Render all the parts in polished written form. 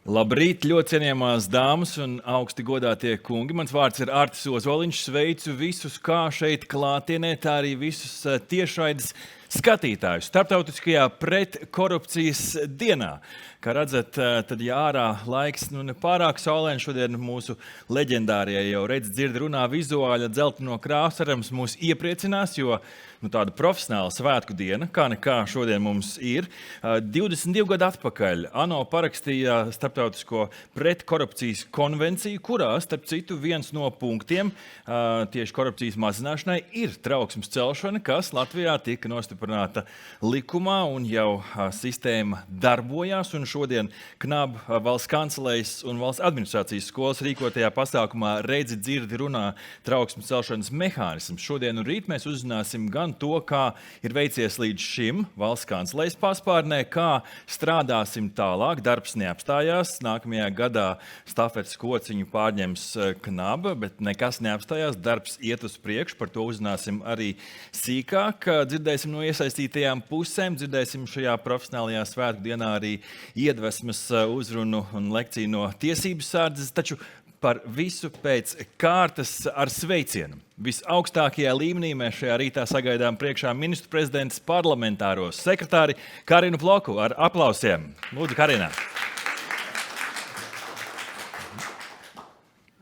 Labrīt, ļoti cienījamās dāmas un augsti godātie kungi. Mans vārds ir Artis Ozoliņš. Sveicu visus, kā šeit klātienē, tā arī visus tiešraides skatītājus Starptautiskajā pretkorupcijas dienā. Kā redzat, tad ārā laiks nepārāk saulains. Šodien mūsu leģendārie jau redz, dzird, runā vizuāļa dzelteno krāsu cerams mūs iepriecinās, jo tāda profesionāla svētku diena, kā nekā šodien mums ir. 22 gadu atpakaļ ANO parakstīja Starptautisko pretkorupcijas konvenciju, kurā, starp citu, viens no punktiem tieši korupcijas mazināšanai ir trauksmes celšana, kas Latvijā tika nostiprināta likumā un jau sistēma darbojās. Un šodien KNAB valsts kancelējas un valsts administrācijas skolas rīkotajā pasākumā redzi, dzirdi, runā trauksmes celšanas mehānisms. Šodien un rīt mēs uzzināsim gan to, kā ir veicies līdz šim valsts kancelējas paspārnē, kā strādāsim tālāk. Darbs neapstājās. Nākamajā gadā stafetes kociņu pārņems KNAB, bet nekas neapstājās. Darbs iet uz priekšu, par to uzzināsim arī sīkāk. Dzirdēsim no iesaistītajām pusēm, dzirdēsim šajā profesionālajā svētku dienā arī iedvesmas uzrunu un lekciju no tiesības sardzes, taču par visu pēc kārtas ar sveicienu. Visaugstākajā līmenī mēs šajā rītā sagaidām priekšā ministru prezidents parlamentāro sekretāri Karinu Ploku ar aplausiem. Lūdzu, Karina.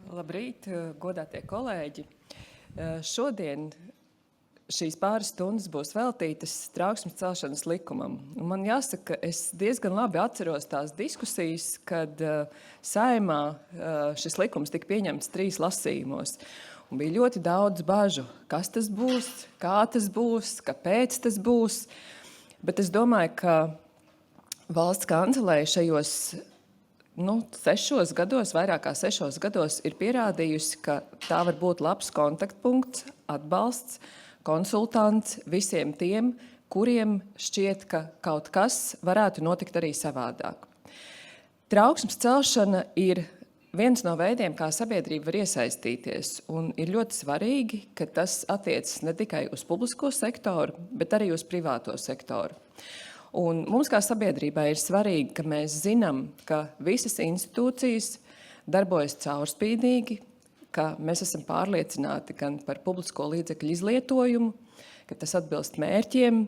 Labrīt, godātie kolēģi. Šodien šīs pāris stundas būs veltītas trauksmes celšanas likumam. Un man jāsaka, es diezgan labi atceros tās diskusijas, kad Saeimā šis likums tika pieņemts 3 lasījumos. Un bija ļoti daudz bažu, kas tas būs, kā tas būs, kāpēc tas būs. Bet es domāju, ka valsts kancelēja šajos 6 gados, vairāk kā 6 gados, ir pierādījusi, ka tā var būt labs kontaktpunkts, atbalsts, konsultants visiem tiem, kuriem šķiet, ka kaut kas varētu notikt arī savādāk. Trauksmes celšana ir viens no veidiem, kā sabiedrība var iesaistīties, un ir ļoti svarīgi, ka tas attiecas ne tikai uz publisko sektoru, bet arī uz privāto sektoru. Un mums kā sabiedrībai ir svarīgi, ka mēs zinām, ka visas institūcijas darbojas caurspīdīgi, ka mēs esam pārliecināti gan par publisko līdzekļu izlietojumu, ka tas atbilst mērķiem,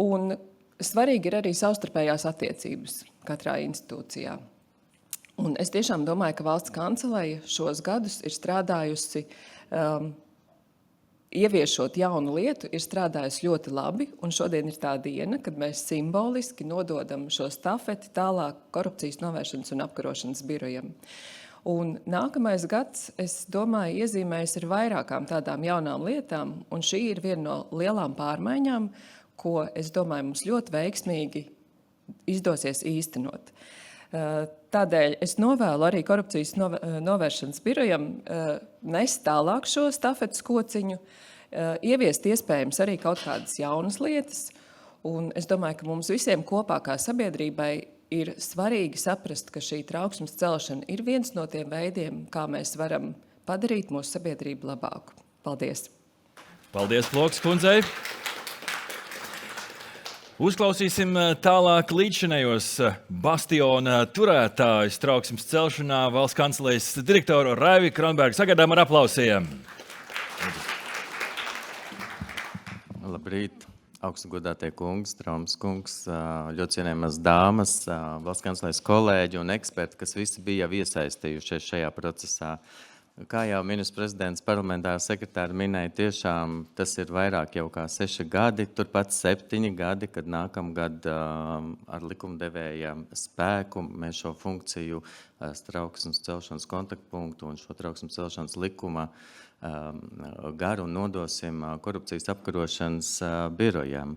un svarīgi ir arī savstarpējās attiecības katrā institūcijā. Un es tiešām domāju, ka valsts kanceleja šos gadus ir strādājusi, ieviešot jaunu lietu, ir strādājusi ļoti labi, un šodien ir tā diena, kad mēs simboliski nododam šo stafeti tālāk korupcijas novēršanas un apkarošanas birojam. Un nākamais gads, es domāju, iezīmējas ar vairākām tādām jaunām lietām, un šī ir viena no lielām pārmaiņām, ko, es domāju, mums ļoti veiksmīgi izdosies īstenot. Tādēļ es novēlu arī korupcijas novēršanas birojam nest tālāk šo stafetes kociņu, ieviest iespējams arī kaut kādas jaunas lietas, un es domāju, ka mums visiem kopā kā sabiedrībai ir svarīgi saprast, ka šī trauksmes celšana ir viens no tiem veidiem, kā mēs varam padarīt mūsu sabiedrību labāku. Paldies! Paldies, Plokas kundzei! Uzklausīsim tālāk līdzšinējos bastiona turētājus trauksmes celšanā valsts kancelējas direktoru Raivi Kronbergu. Sagaidām ar aplausiem! Labrīt! Augstu godātie kungi, Straumes kungs, ļoti cienējamās dāmas, valsts kancelējas kolēģi un eksperti, kas visi bija jau iesaistījušies šajā procesā. Kā jau ministrs prezidents parlamentāra sekretāri minēja, tiešām tas ir vairāk jau kā 6 gadi, turpat 7 gadi, kad nākamgad ar likumdevēja spēku mēs šo funkciju trauksmes celšanas kontaktpunktu un šo trauksmes celšanas likuma garu nodosim korupcijas apkarošanas birojam.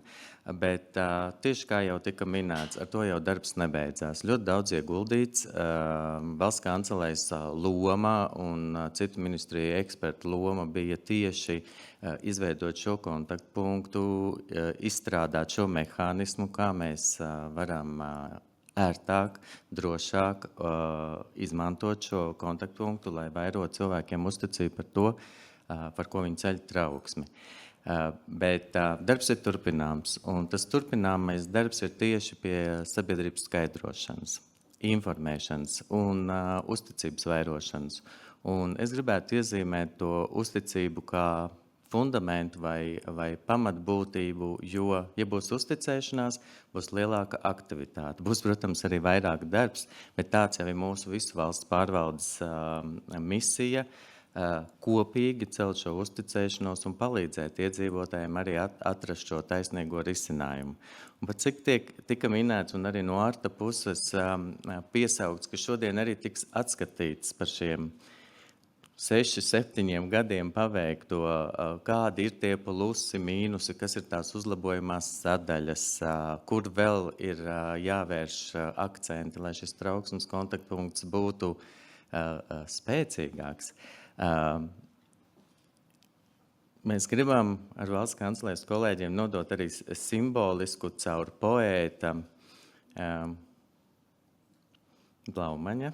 Bet tieši kā jau tika minēts, ar to jau darbs nebeidzās. Ļoti daudz ieguldīts, valsts kancelējas loma un citu ministriju ekspertu loma bija tieši izveidot šo kontaktpunktu, izstrādāt šo mehānismu, kā mēs varam ērtāk, drošāk izmantot šo kontaktpunktu, lai vairot cilvēkiem uzticību par to, par ko viņi ceļ trauksmi. Bet darbs ir turpināms, un tas turpināmais darbs ir tieši pie sabiedrības skaidrošanas. informēšanas un uzticības vairošanas. Un es gribētu iezīmēt to uzticību kā fundamentu vai pamatbūtību, jo, ja būs uzticēšanās, būs lielāka aktivitāte. Būs, protams, arī vairāk darbs, bet tāds jau ir mūsu visu valsts pārvaldes misija, kopīgi celt šo uzticēšanos un palīdzēt iedzīvotājiem arī atrast šo taisnīgo risinājumu. Un pat cik tika minēts un arī no Arta puses piesaukts, ka šodien arī tiks atskatīts par šiem 6-7 gadiem paveikto, kādi ir tie plusi, mīnusi, kas ir tās uzlabojumās sadaļas, kur vēl ir jāvērš akcenti, lai šis trauksmes kontaktpunkts būtu spēcīgāks. Mēs gribam ar valsts kanclējas kolēģiem nodot arī simbolisku caur poēta Blaumaņa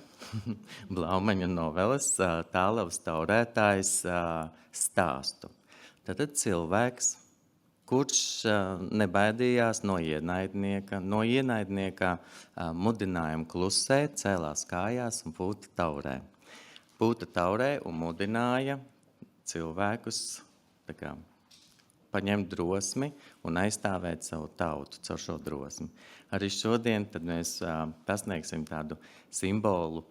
noveles Tālavas taurētājs stāstu. Tātad cilvēks, kurš nebaidījās no ienaidnieka mudinājuma klusēt, cēlās kājās un pūta taurē. Pūta taurē un mudināja cilvēkus paņemt drosmi un aizstāvēt savu tautu caur šo drosmi. Arī šodien tad mēs pasniegsim tādu simbolu.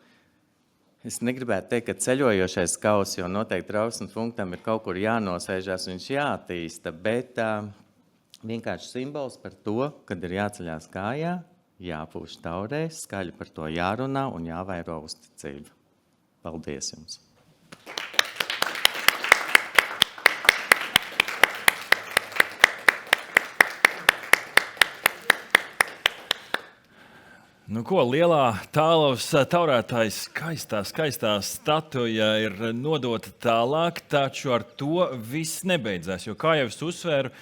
Es negribētu teikt, ka ceļojošais kauss, jo noteikti trauksmes punktam ir kaut kur jānosēžās, viņš jātīsta, bet vienkārši simbols par to, kad ir jāceļās kājā, jāpūš taurē, skaļi par to jārunā un jāvairo uzticību. Paldies jums! Nu ko, lielā Tālavas taurētājs skaistā statuja ir nodota tālāk, taču ar to viss nebeidzās, jo, kā jau es uzsvēru,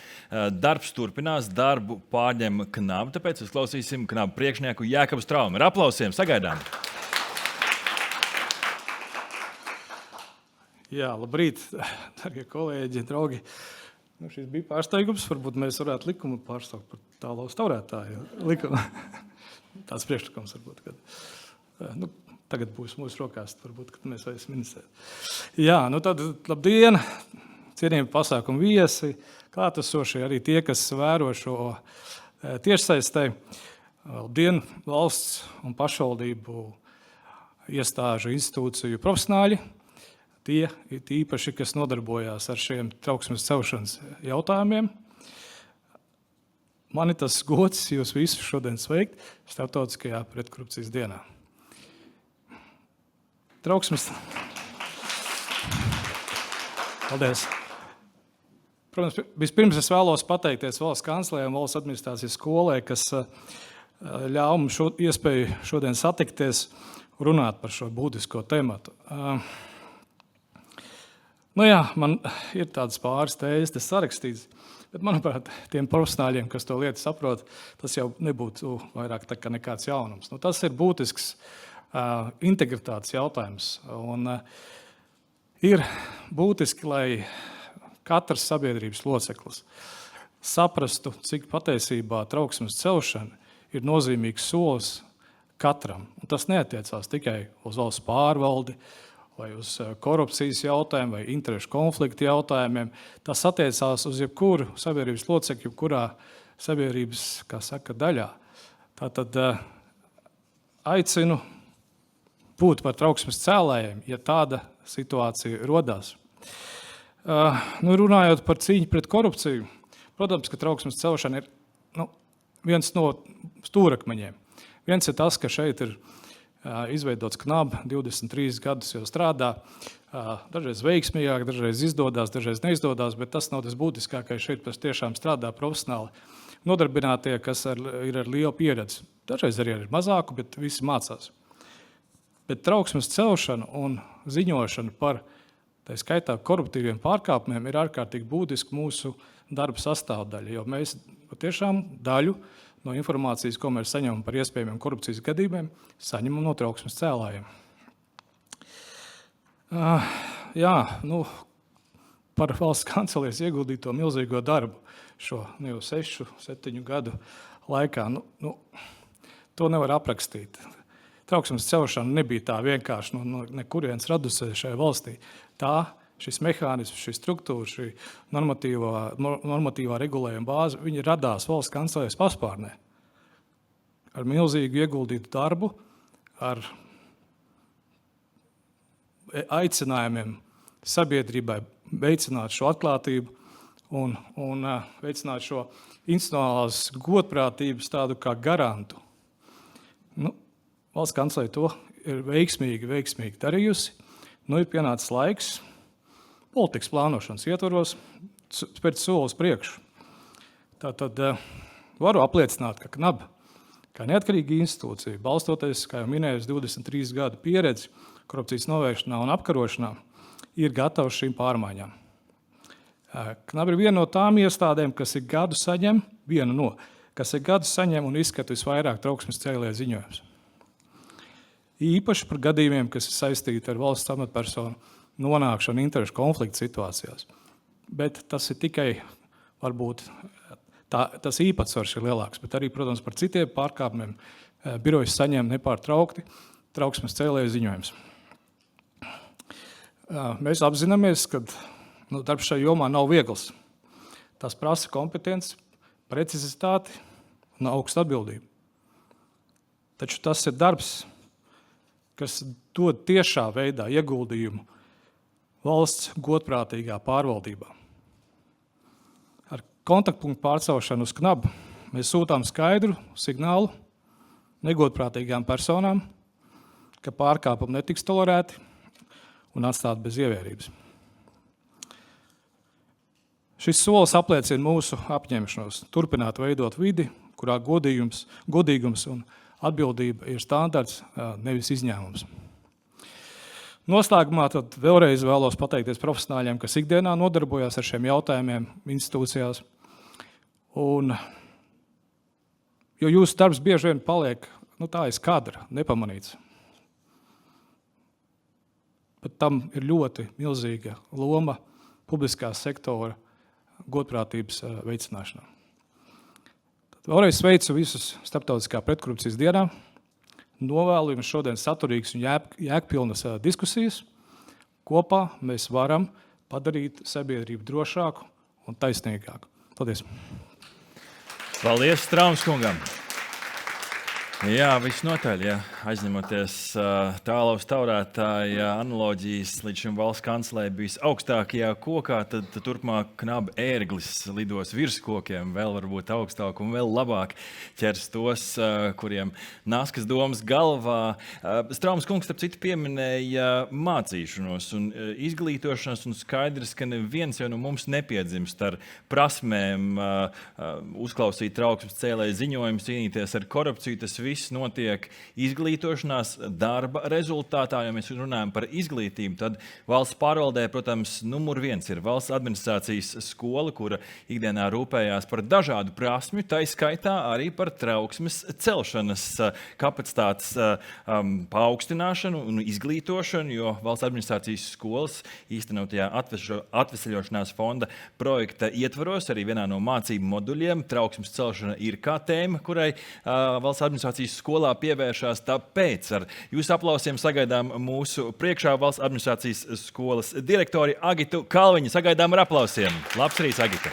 darbs turpinās, darbu pārņem Knaba, tāpēc uzklausīsim Knaba priekšnieku Jēkabu Straumu. Ar aplausiem sagaidām! Jā, labrīt, darbie kolēģi, draugi. Nu, šis bija pārsteigums, varbūt mēs varētu likumu pārstāvēt par Tālavas taurētāju likumu. Tāds priekšlikums varbūt, kad tagad būs mūsu rokās, varbūt, kad mēs vairs ministrēt. Jā, tad labdien, cienījami pasākumu viesi, klātesošie arī tie, kas vēro šo tiešsaistē. Labdien, valsts un pašvaldību iestāžu institūciju profesionāļi. Tie ir īpaši, kas nodarbojās ar šiem trauksmes celšanas jautājumiem. Man ir tas gods jūs visus šodien sveikt Starptautiskajā pretkorupcijas dienā. Trauksmes. Paldies. Protams, vispirms es vēlos pateikties valsts kanclējai un valsts administrācijas skolai, kas ļāva mums iespēju šodien satikties un runāt par šo būtisko tematu. Man ir tādas pāris tēzes, tas sarakstīts. Bet, manuprāt, tiem profesionāļiem, kas to lietu saprot, tas jau nebūtu vairāk tā kā nekāds jaunums. Tas ir būtisks integritātes jautājums. Un ir būtiski, lai katrs sabiedrības loceklis saprastu, cik patiesībā trauksmes celšana ir nozīmīgs solis katram. Un tas neatiecās tikai uz valsts pārvaldi, vai uz korupcijas jautājumu, vai interešu konfliktu jautājumiem. Tas attiecās uz jebkuru sabiedrības locekļu, jebkurā sabiedrības, daļā. Tātad aicinu būt par trauksmes cēlējiem, ja tāda situācija rodās. Runājot par cīņu pret korupciju, protams, ka trauksmes celšana ir viens no stūrakmeņiem. Viens ir tas, ka šeit ir izveidots Knaba, 23 gadus jau strādā, dažreiz veiksmīgāk, dažreiz izdodās, dažreiz neizdodās, bet tas nav tas būtiskākais. Šeit tiešām strādā profesionāli nodarbinātie, kas ir ar lielu pieredzi. Dažreiz arī ir mazāku, bet visi mācās. Bet trauksmes celšana un ziņošana par, tā skaitā, koruptīviem pārkāpumiem ir ārkārtīgi būtiski mūsu darba sastāvdaļa, jo mēs tiešām daļu no informācijas, ko mēs saņemam par iespējamiem korupcijas gadījumiem, saņemam no trauksmes cēlājiem. Par valsts kanclējas ieguldīto milzīgo darbu šo jau 6-7 gadu laikā, to nevar aprakstīt. trauksmes celšana nebija tā vienkārši no nekurienes radusies šajā valstī. Šis mehānisms, šī struktūra, šī normatīvā regulējuma bāze, viņi radās valsts kancelējas paspārnē. Ar milzīgu ieguldītu darbu, ar aicinājumiem sabiedrībai veicināt šo atklātību un veicināt šo institucionālās godprātības tādu kā garantu. Valsts kancelēja to ir veiksmīgi darījusi. Ir pienācis laiks politikas plānošanas ietvaros spērt solis priekšu. Tātad varu apliecināt, ka KNAB, kā neatkarīga institūcija, balstoties, kā jau minēju, 23 gadu pieredzi korupcijas novēršanā un apkarošanā, ir gatavs šīm pārmaiņām. KNAB ir viena no tām iestādēm, kas ir gadu saņem un izskata visvairāk trauksmes cēlēju ziņojumus. Īpaši par gadījumiem, kas ir saistīti ar valsts amatpersonu nonākšanu interešu konflikta situācijās. Bet tas ir tikai, varbūt, tas īpatsvars ir lielāks, bet arī, protams, par citiem pārkāpumiem birojas saņem nepārtraukti trauksmes cēlēju ziņojumus. Mēs apzināmies, ka darbs šajā jomā nav viegls. Tas prasa kompetenci, precizitāti un augstu atbildību. Taču tas ir darbs, kas dod tiešā veidā ieguldījumu valsts godprātīgā pārvaldībā. Ar kontaktpunktu pārcelšanu uz KNAB mēs sūtām skaidru signālu negodprātīgām personām, ka pārkāpumi netiks tolerēti un atstāti bez ievērības. Šis solis apliecina mūsu apņemšanos turpināt veidot vidi, kurā godīgums un atbildība ir standarts, nevis izņēmums. Noslēgumā tad vēlreiz vēlos pateikties profesionāļiem, kas ikdienā nodarbojās ar šiem jautājumiem institūcijās. Jo jūsu darbs bieži vien paliek tā aiz kadra, nepamanīts. Bet tam ir ļoti milzīga loma publiskā sektora godprātības veicināšanā. Vēlreiz sveicu visus Starptautiskā pretkorupcijas dienā. Novēlu jums šodien saturīgas un jēgpilnas diskusijas. Kopā mēs varam padarīt sabiedrību drošāku un taisnīgāku. Paldies! Paldies Straums kungam! Jā, visnotaļ, ja aizņemoties tālaus taurētāja analoģijas līdz šim valsts kancelei bijis augstākajā kokā, tad turpmāk KNAB ērglis lidos virs kokiem, vēl varbūt augstāk un vēl labāk ķers tos, kuriem nāskas domas galvā. Straums kungs, starp citu, pieminēja mācīšanos un izglītošanos, un skaidrs, ka neviens jau no mums nepiedzimst ar prasmēm uzklausīt trauksmes cēlēju ziņojumus, cīnīties ar korupciju. Tas viss notiek izglītošanās darba rezultātā. Ja mēs runājam par izglītību, tad valsts pārvaldē, protams, numur 1 ir valsts administrācijas skola, kura ikdienā rūpējās par dažādu prasmju, tai skaitā arī par trauksmes celšanas kapacitātes paaugstināšanu un izglītošanu, jo valsts administrācijas skolas īstenotajā atveseļošanās fonda projekta ietvaros arī vienā no mācību moduļiem trauksmes celšana ir kā tēma, kurai valsts administrācijas skolā pievēršās. Tāpēc ar jūsu aplausiem sagaidām mūsu priekšā valsts administrācijas skolas direktori Agitu Kalviņu. Sagaidām ar aplausiem. Labs rīts, Agita!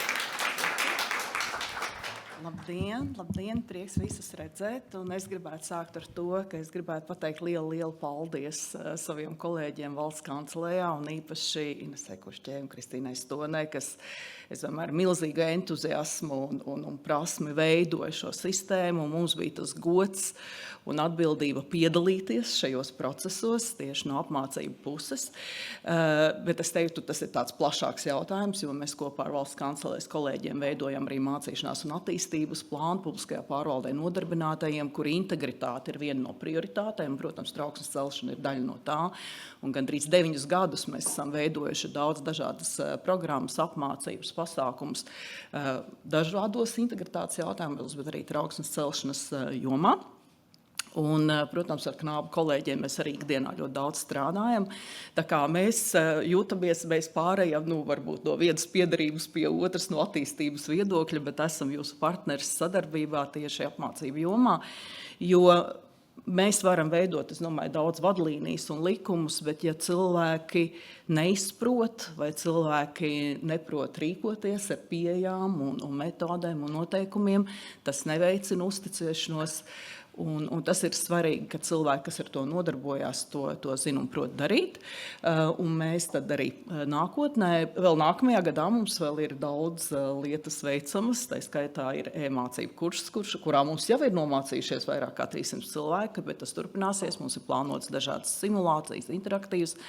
Labdien, prieks visus redzēt, un es gribētu sākt ar to, ka es gribētu pateikt lielu paldies saviem kolēģiem valsts kancelējā, un īpaši Inesei Kušķē un Kristīnai Stonai, kas, es domāju, ar milzīgu entuziasmu un prasmi veidoja šo sistēmu, un mums bija tas gods un atbildība piedalīties šajos procesos tieši no apmācību puses. Bet es teiktu, tas ir tāds plašāks jautājums, jo mēs kopā ar valsts kancelēs kolēģiem veidojam arī mācīšanās un attīstības plānu publiskajā pārvaldē nodarbinātajiem, kur integritāte ir viena no prioritātēm. Protams, trauksmes celšana ir daļa no tā. Un gandrīz 9 gadus mēs esam veidojuši daudz dažādas programmas, apmācības, pasākums dažādos integritātes jautājumos, bet arī trauksmes celšanas jomā. Un, protams, ar KNAB kolēģiem mēs arī ikdienā ļoti daudz strādājam. Tā kā mēs jūtamies, mēs pārējām, varbūt no vienas piederības pie otras no attīstības viedokļa, bet esam jūsu partneris sadarbībā tieši apmācību jomā, jo Mēs varam veidot, es domāju, daudz vadlīnijas un likumus, bet ja cilvēki neizprot vai cilvēki neprot rīkoties ar pieejām un metodēm un noteikumiem, tas neveicina uzticēšanos. Un tas ir svarīgi, ka cilvēki, kas ar to nodarbojās, to zina un prot darīt. Un mēs tad arī nākotnē, vēl nākamajā gadā mums vēl ir daudz lietas veicamas, tā skaitā ir e-mācību kurs, kurā mums jau ir nomācījušies vairāk kā 300 cilvēki, bet tas turpināsies. Mums ir plānotas dažādas simulācijas, interaktīvas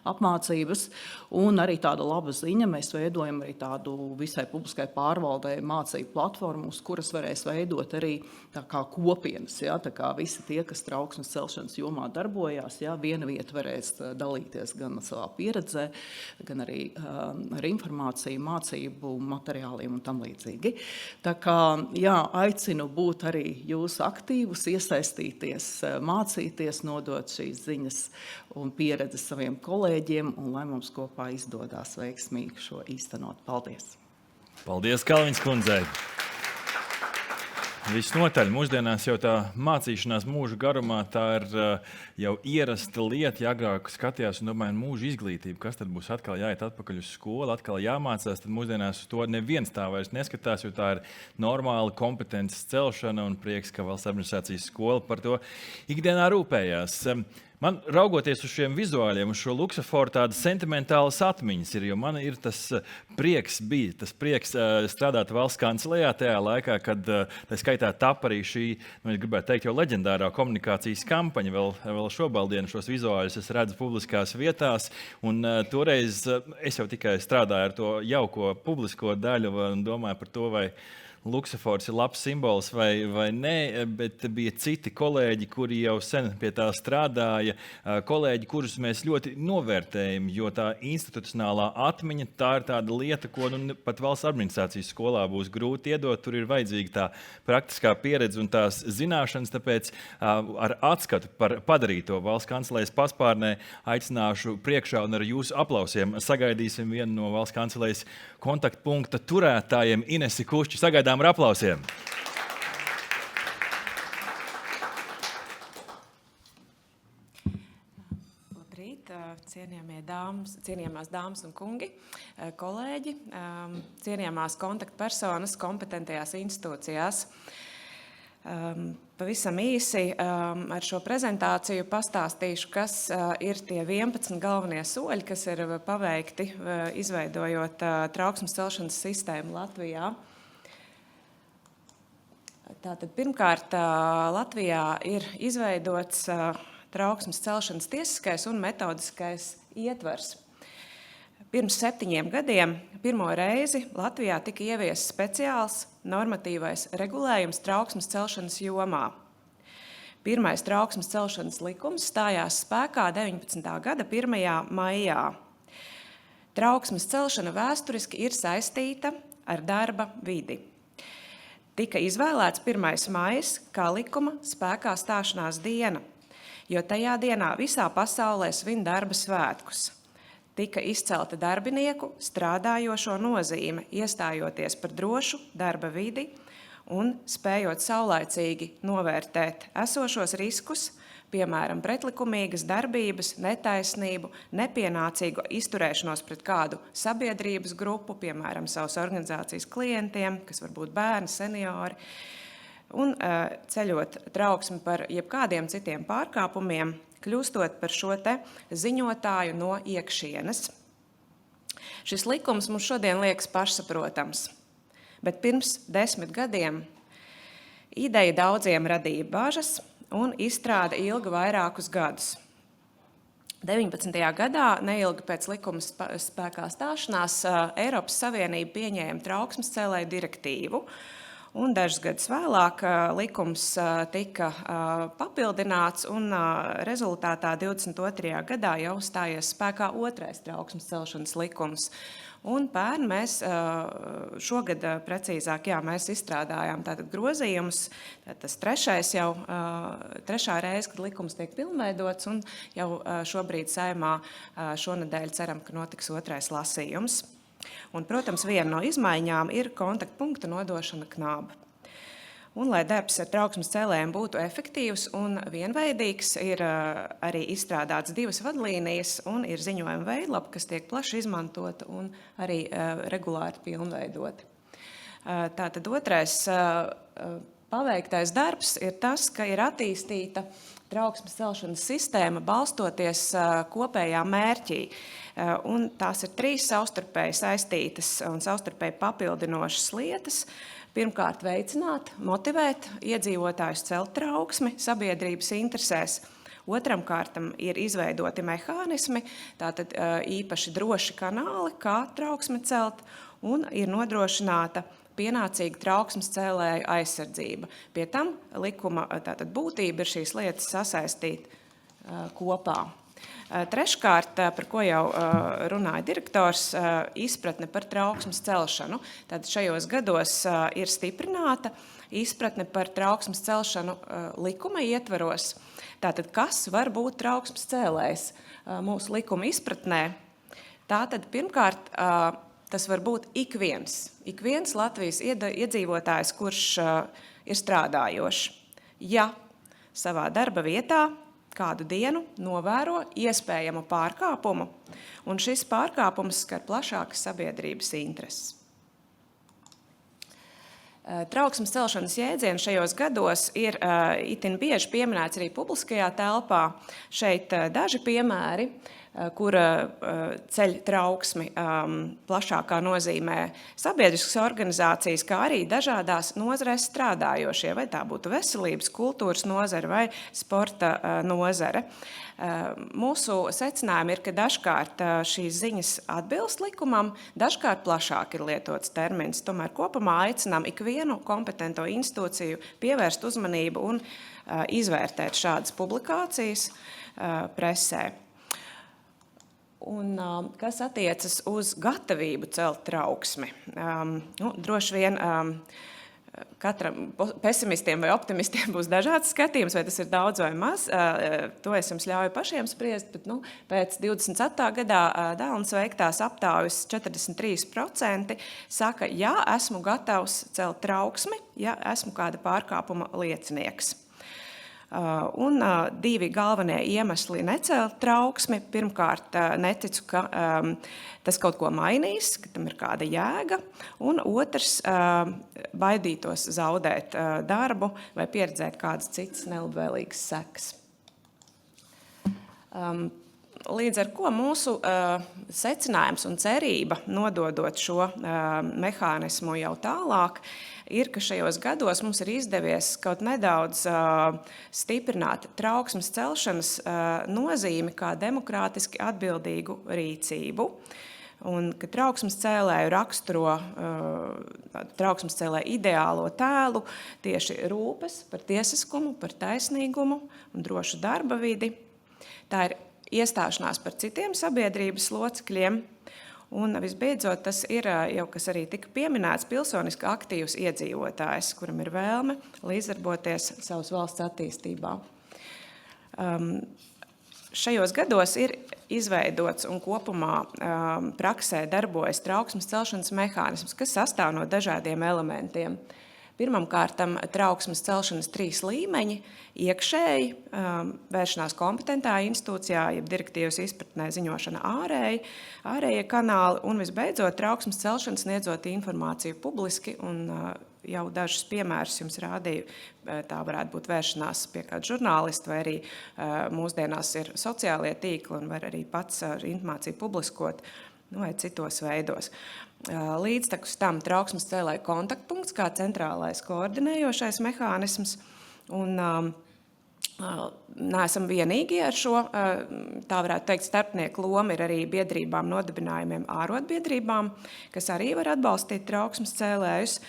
apmācības, un arī tāda laba ziņa. Mēs veidojam arī tādu visai publiskai pārvaldē mācību platformu, uz kuras varēs veidot arī tā kā kopienas. Ja? Tā kā visi tie, kas trauksmes celšanas jomā darbojās, ja? Viena vieta varēs dalīties gan savā pieredzē, gan arī ar informāciju, mācību, materiāliem un tam līdzīgi. Tā kā, jā, aicinu būt arī jūs aktīvus, iesaistīties, mācīties, nodot šīs ziņas un pieredzi saviem kolēģiem, un lai mums kopā izdodās veiksmīgi šo īstenot. Paldies! Paldies, Kalviņas kundzei! Visnotaļ, mūsdienās jau tā mācīšanās mūža garumā, tā ir jau ierasta lieta, ja agrāk skatījās un domāju, mūža izglītība, kas tad būs atkal jāiet atpakaļ uz skolu, atkal jāmācās, tad mūsdienās uz to neviens tā vairs neskatās, jo tā ir normāla kompetences celšana un prieks, ka Valsts administrācijas skola par to ikdienā rūpējās. Man, raugoties uz šiem vizuāļiem, uz šo luksaforu, tādas sentimentālas atmiņas ir, jo man ir tas prieks strādāt valsts kancelējā tajā laikā, kad tā skaitā tapa arī šī, es gribētu teikt, jau leģendārā komunikācijas kampaņa. Vēl šobaldienu šos vizuāļus es redzu publiskās vietās, un toreiz es jau tikai strādāju ar to jauko publisko daļu un domāju par to, vai luksafors ir labs simbols vai nē, bet bija citi kolēģi, kuri jau sen pie tā strādāja, kolēģi, kurus mēs ļoti novērtējam, jo tā institucionālā atmiņa, tā ir tāda lieta, ko pat valsts administrācijas skolā būs grūti iedot, tur ir vajadzīga tā praktiskā pieredze un tās zināšanas, tāpēc ar atskatu par padarīto valsts kancelējas paspārnē aicināšu priekšā un ar jūsu aplausiem sagaidīsim vienu no valsts kancelējas kontaktpunkta turētājiem Inesi Kušķi. Sagaidām ar aplausiem. Labrīt, cienījamās dāmas un kungi, kolēģi, cienījamās kontaktpersonas kompetentajās institūcijās. Pavisam īsi ar šo prezentāciju pastāstīšu, kas ir tie 11 galvenie soļi, kas ir paveikti, izveidojot trauksmes celšanas sistēmu Latvijā. Tātad, pirmkārt, Latvijā ir izveidots trauksmes celšanas tiesiskais un metodiskais ietvers. Pirms 7 gadiem pirmo reizi Latvijā tika ieviests speciāls normatīvais regulējums trauksmes celšanas jomā. Pirmais trauksmes celšanas likums stājās spēkā 19. gada 1. maijā. Trauksmes celšana vēsturiski ir saistīta ar darba vidi. Tika izvēlēts 1. maijs kā likuma spēkā stāšanās diena, jo tajā dienā visā pasaulē svin darba svētkus. Tika izcelta darbinieku strādājošo nozīme, iestājoties par drošu darba vidi un spējot saulaicīgi novērtēt esošos riskus, piemēram, pretlikumīgas darbības, netaisnību, nepienācīgu izturēšanos pret kādu sabiedrības grupu, piemēram, savas organizācijas klientiem, kas var būt bērni, seniori, un ceļot trauksmi par jebkādiem citiem pārkāpumiem, kļūstot par šo te ziņotāju no iekšienes. Šis likums mums šodien liekas pašsaprotams, bet pirms 10 gadiem ideja daudziem radīja bažas un izstrāde ilga vairākus gadus. 19. gadā, neilgi pēc likuma spēkā stāšanās, Eiropas Savienība pieņēma trauksmes cēlēju direktīvu, un dažus gadus vēlāk likums tika papildināts, un rezultātā 22. gadā jau stājies spēkā 2. trauksmes celšanas likums. Un pērn mēs šogad precīzāk, mēs izstrādājām tātad grozījumus, tas 3. reize, kad likums tiek pilnveidots, un jau šobrīd Saeimā šonedēļ ceram, ka notiks 2. lasījums. Un, protams, viena no izmaiņām ir kontaktpunkta nodošana KNAB. Un, lai darbs ar trauksmes cēlējiem būtu efektīvs un vienveidīgs, ir arī izstrādāts 2 vadlīnijas un ir ziņojuma veidlapa, kas tiek plaši izmantota un arī regulāri pilnveidota. Tātad otrais paveiktais darbs ir tas, ka ir attīstīta trauksmes celšanas sistēma balstoties kopējā mērķī. Un tās ir 3 savstarpēji saistītas un savstarpēji papildinošas lietas. Pirmkārt, veicināt, motivēt iedzīvotājus celt trauksmi sabiedrības interesēs. Otram kārtam ir izveidoti mehānismi, tātad īpaši droši kanāli, kā trauksmi celt, un ir nodrošināta pienācīga trauksmes cēlēju aizsardzība. Pie tam likuma tātad būtība ir šīs lietas sasaistīt kopā. Treškārt, par ko jau runāja direktors, izpratne par trauksmes celšanu. Tad šajos gados ir stiprināta izpratne par trauksmes celšanu likuma ietvaros. Tātad, kas var būt trauksmes cēlējs mūsu likuma izpratnē? Tātad, pirmkārt, tas var būt ik viens Latvijas iedzīvotājs, kurš ir strādājošs. Ja savā darba vietā kādu dienu novēro iespējamu pārkāpumu, un šis pārkāpums skar plašākas sabiedrības intereses. Trauksmes celšanas jēdziens šajos gados ir itin bieži pieminēts arī publiskajā telpā. Šeit daži piemēri, kura ceļ trauksmi plašākā nozīmē sabiedriskas organizācijas, kā arī dažādās nozarēs strādājošie, vai tā būtu veselības, kultūras nozare vai sporta nozare. Mūsu secinājumi ir, ka dažkārt šīs ziņas atbilst likumam, dažkārt plašāk ir lietots termins. Tomēr kopumā aicinām ikvienu kompetento institūciju pievērst uzmanību un izvērtēt šādas publikācijas presē. Un, kas attiecas uz gatavību celt trauksmi? Droši vien katram pesimistiem vai optimistiem būs dažāds skatījums, vai tas ir daudz vai maz. To es jums ļauju pašiem spriest, bet pēc 24. gadā Dālnas veiktās aptaujas 43% saka, jā, esmu gatavs celt trauksmi, ja esmu kāda pārkāpuma liecinieks. Un 2 galvenie iemesli necelt trauksmi. Pirmkārt, neticu, ka tas kaut ko mainīs, ka tam ir kāda jēga. Un otrs, baidītos zaudēt darbu vai pieredzēt kādas citas nelabvēlīgas sekas. Līdz ar ko mūsu secinājums un cerība, nododot šo mehānismu jau tālāk, ir, ka šajos gados mums ir izdevies kaut nedaudz stiprināt trauksmes celšanas nozīmi kā demokrātiski atbildīgu rīcību. Un, ka trauksmes cēlēju raksturo trauksmes cēlēju ideālo tēlu tieši rūpes par tiesiskumu, par taisnīgumu un drošu darba vidi. Tā ir iestāšanās par citiem sabiedrības locekļiem. Un visbeidzot, tas ir jau, kas arī tika pieminēts, pilsoniski aktīvs iedzīvotājs, kuram ir vēlme līdzdarboties savas valsts attīstībā. Šajos gados ir izveidots un kopumā praksē darbojas trauksmes celšanas mehānisms, kas sastāv no dažādiem elementiem. Pirmkārt, trauksmes celšanas 3 līmeņi - iekšēji, vēršanās kompetentā institūcijā, jeb direktīvas izpratnē ziņošana ārējie kanāli, un visbeidzot trauksmes celšana sniedzot informāciju publiski, un jau dažus piemērus jums rādīju, tā varētu būt vēršanās pie kāda žurnālista, vai arī mūsdienās ir sociālie tīkli, un var arī pats informāciju publiskot, vai citos veidos. Līdztekus tam trauksmes cēlēju kontaktpunkts kā centrālais koordinējošais mehānisms, un neesam vienīgi ar šo, tā varētu teikt, starpnieku lomu ir arī biedrībām, nodibinājumiem, ārotbiedrībām, kas arī var atbalstīt trauksmes cēlējus.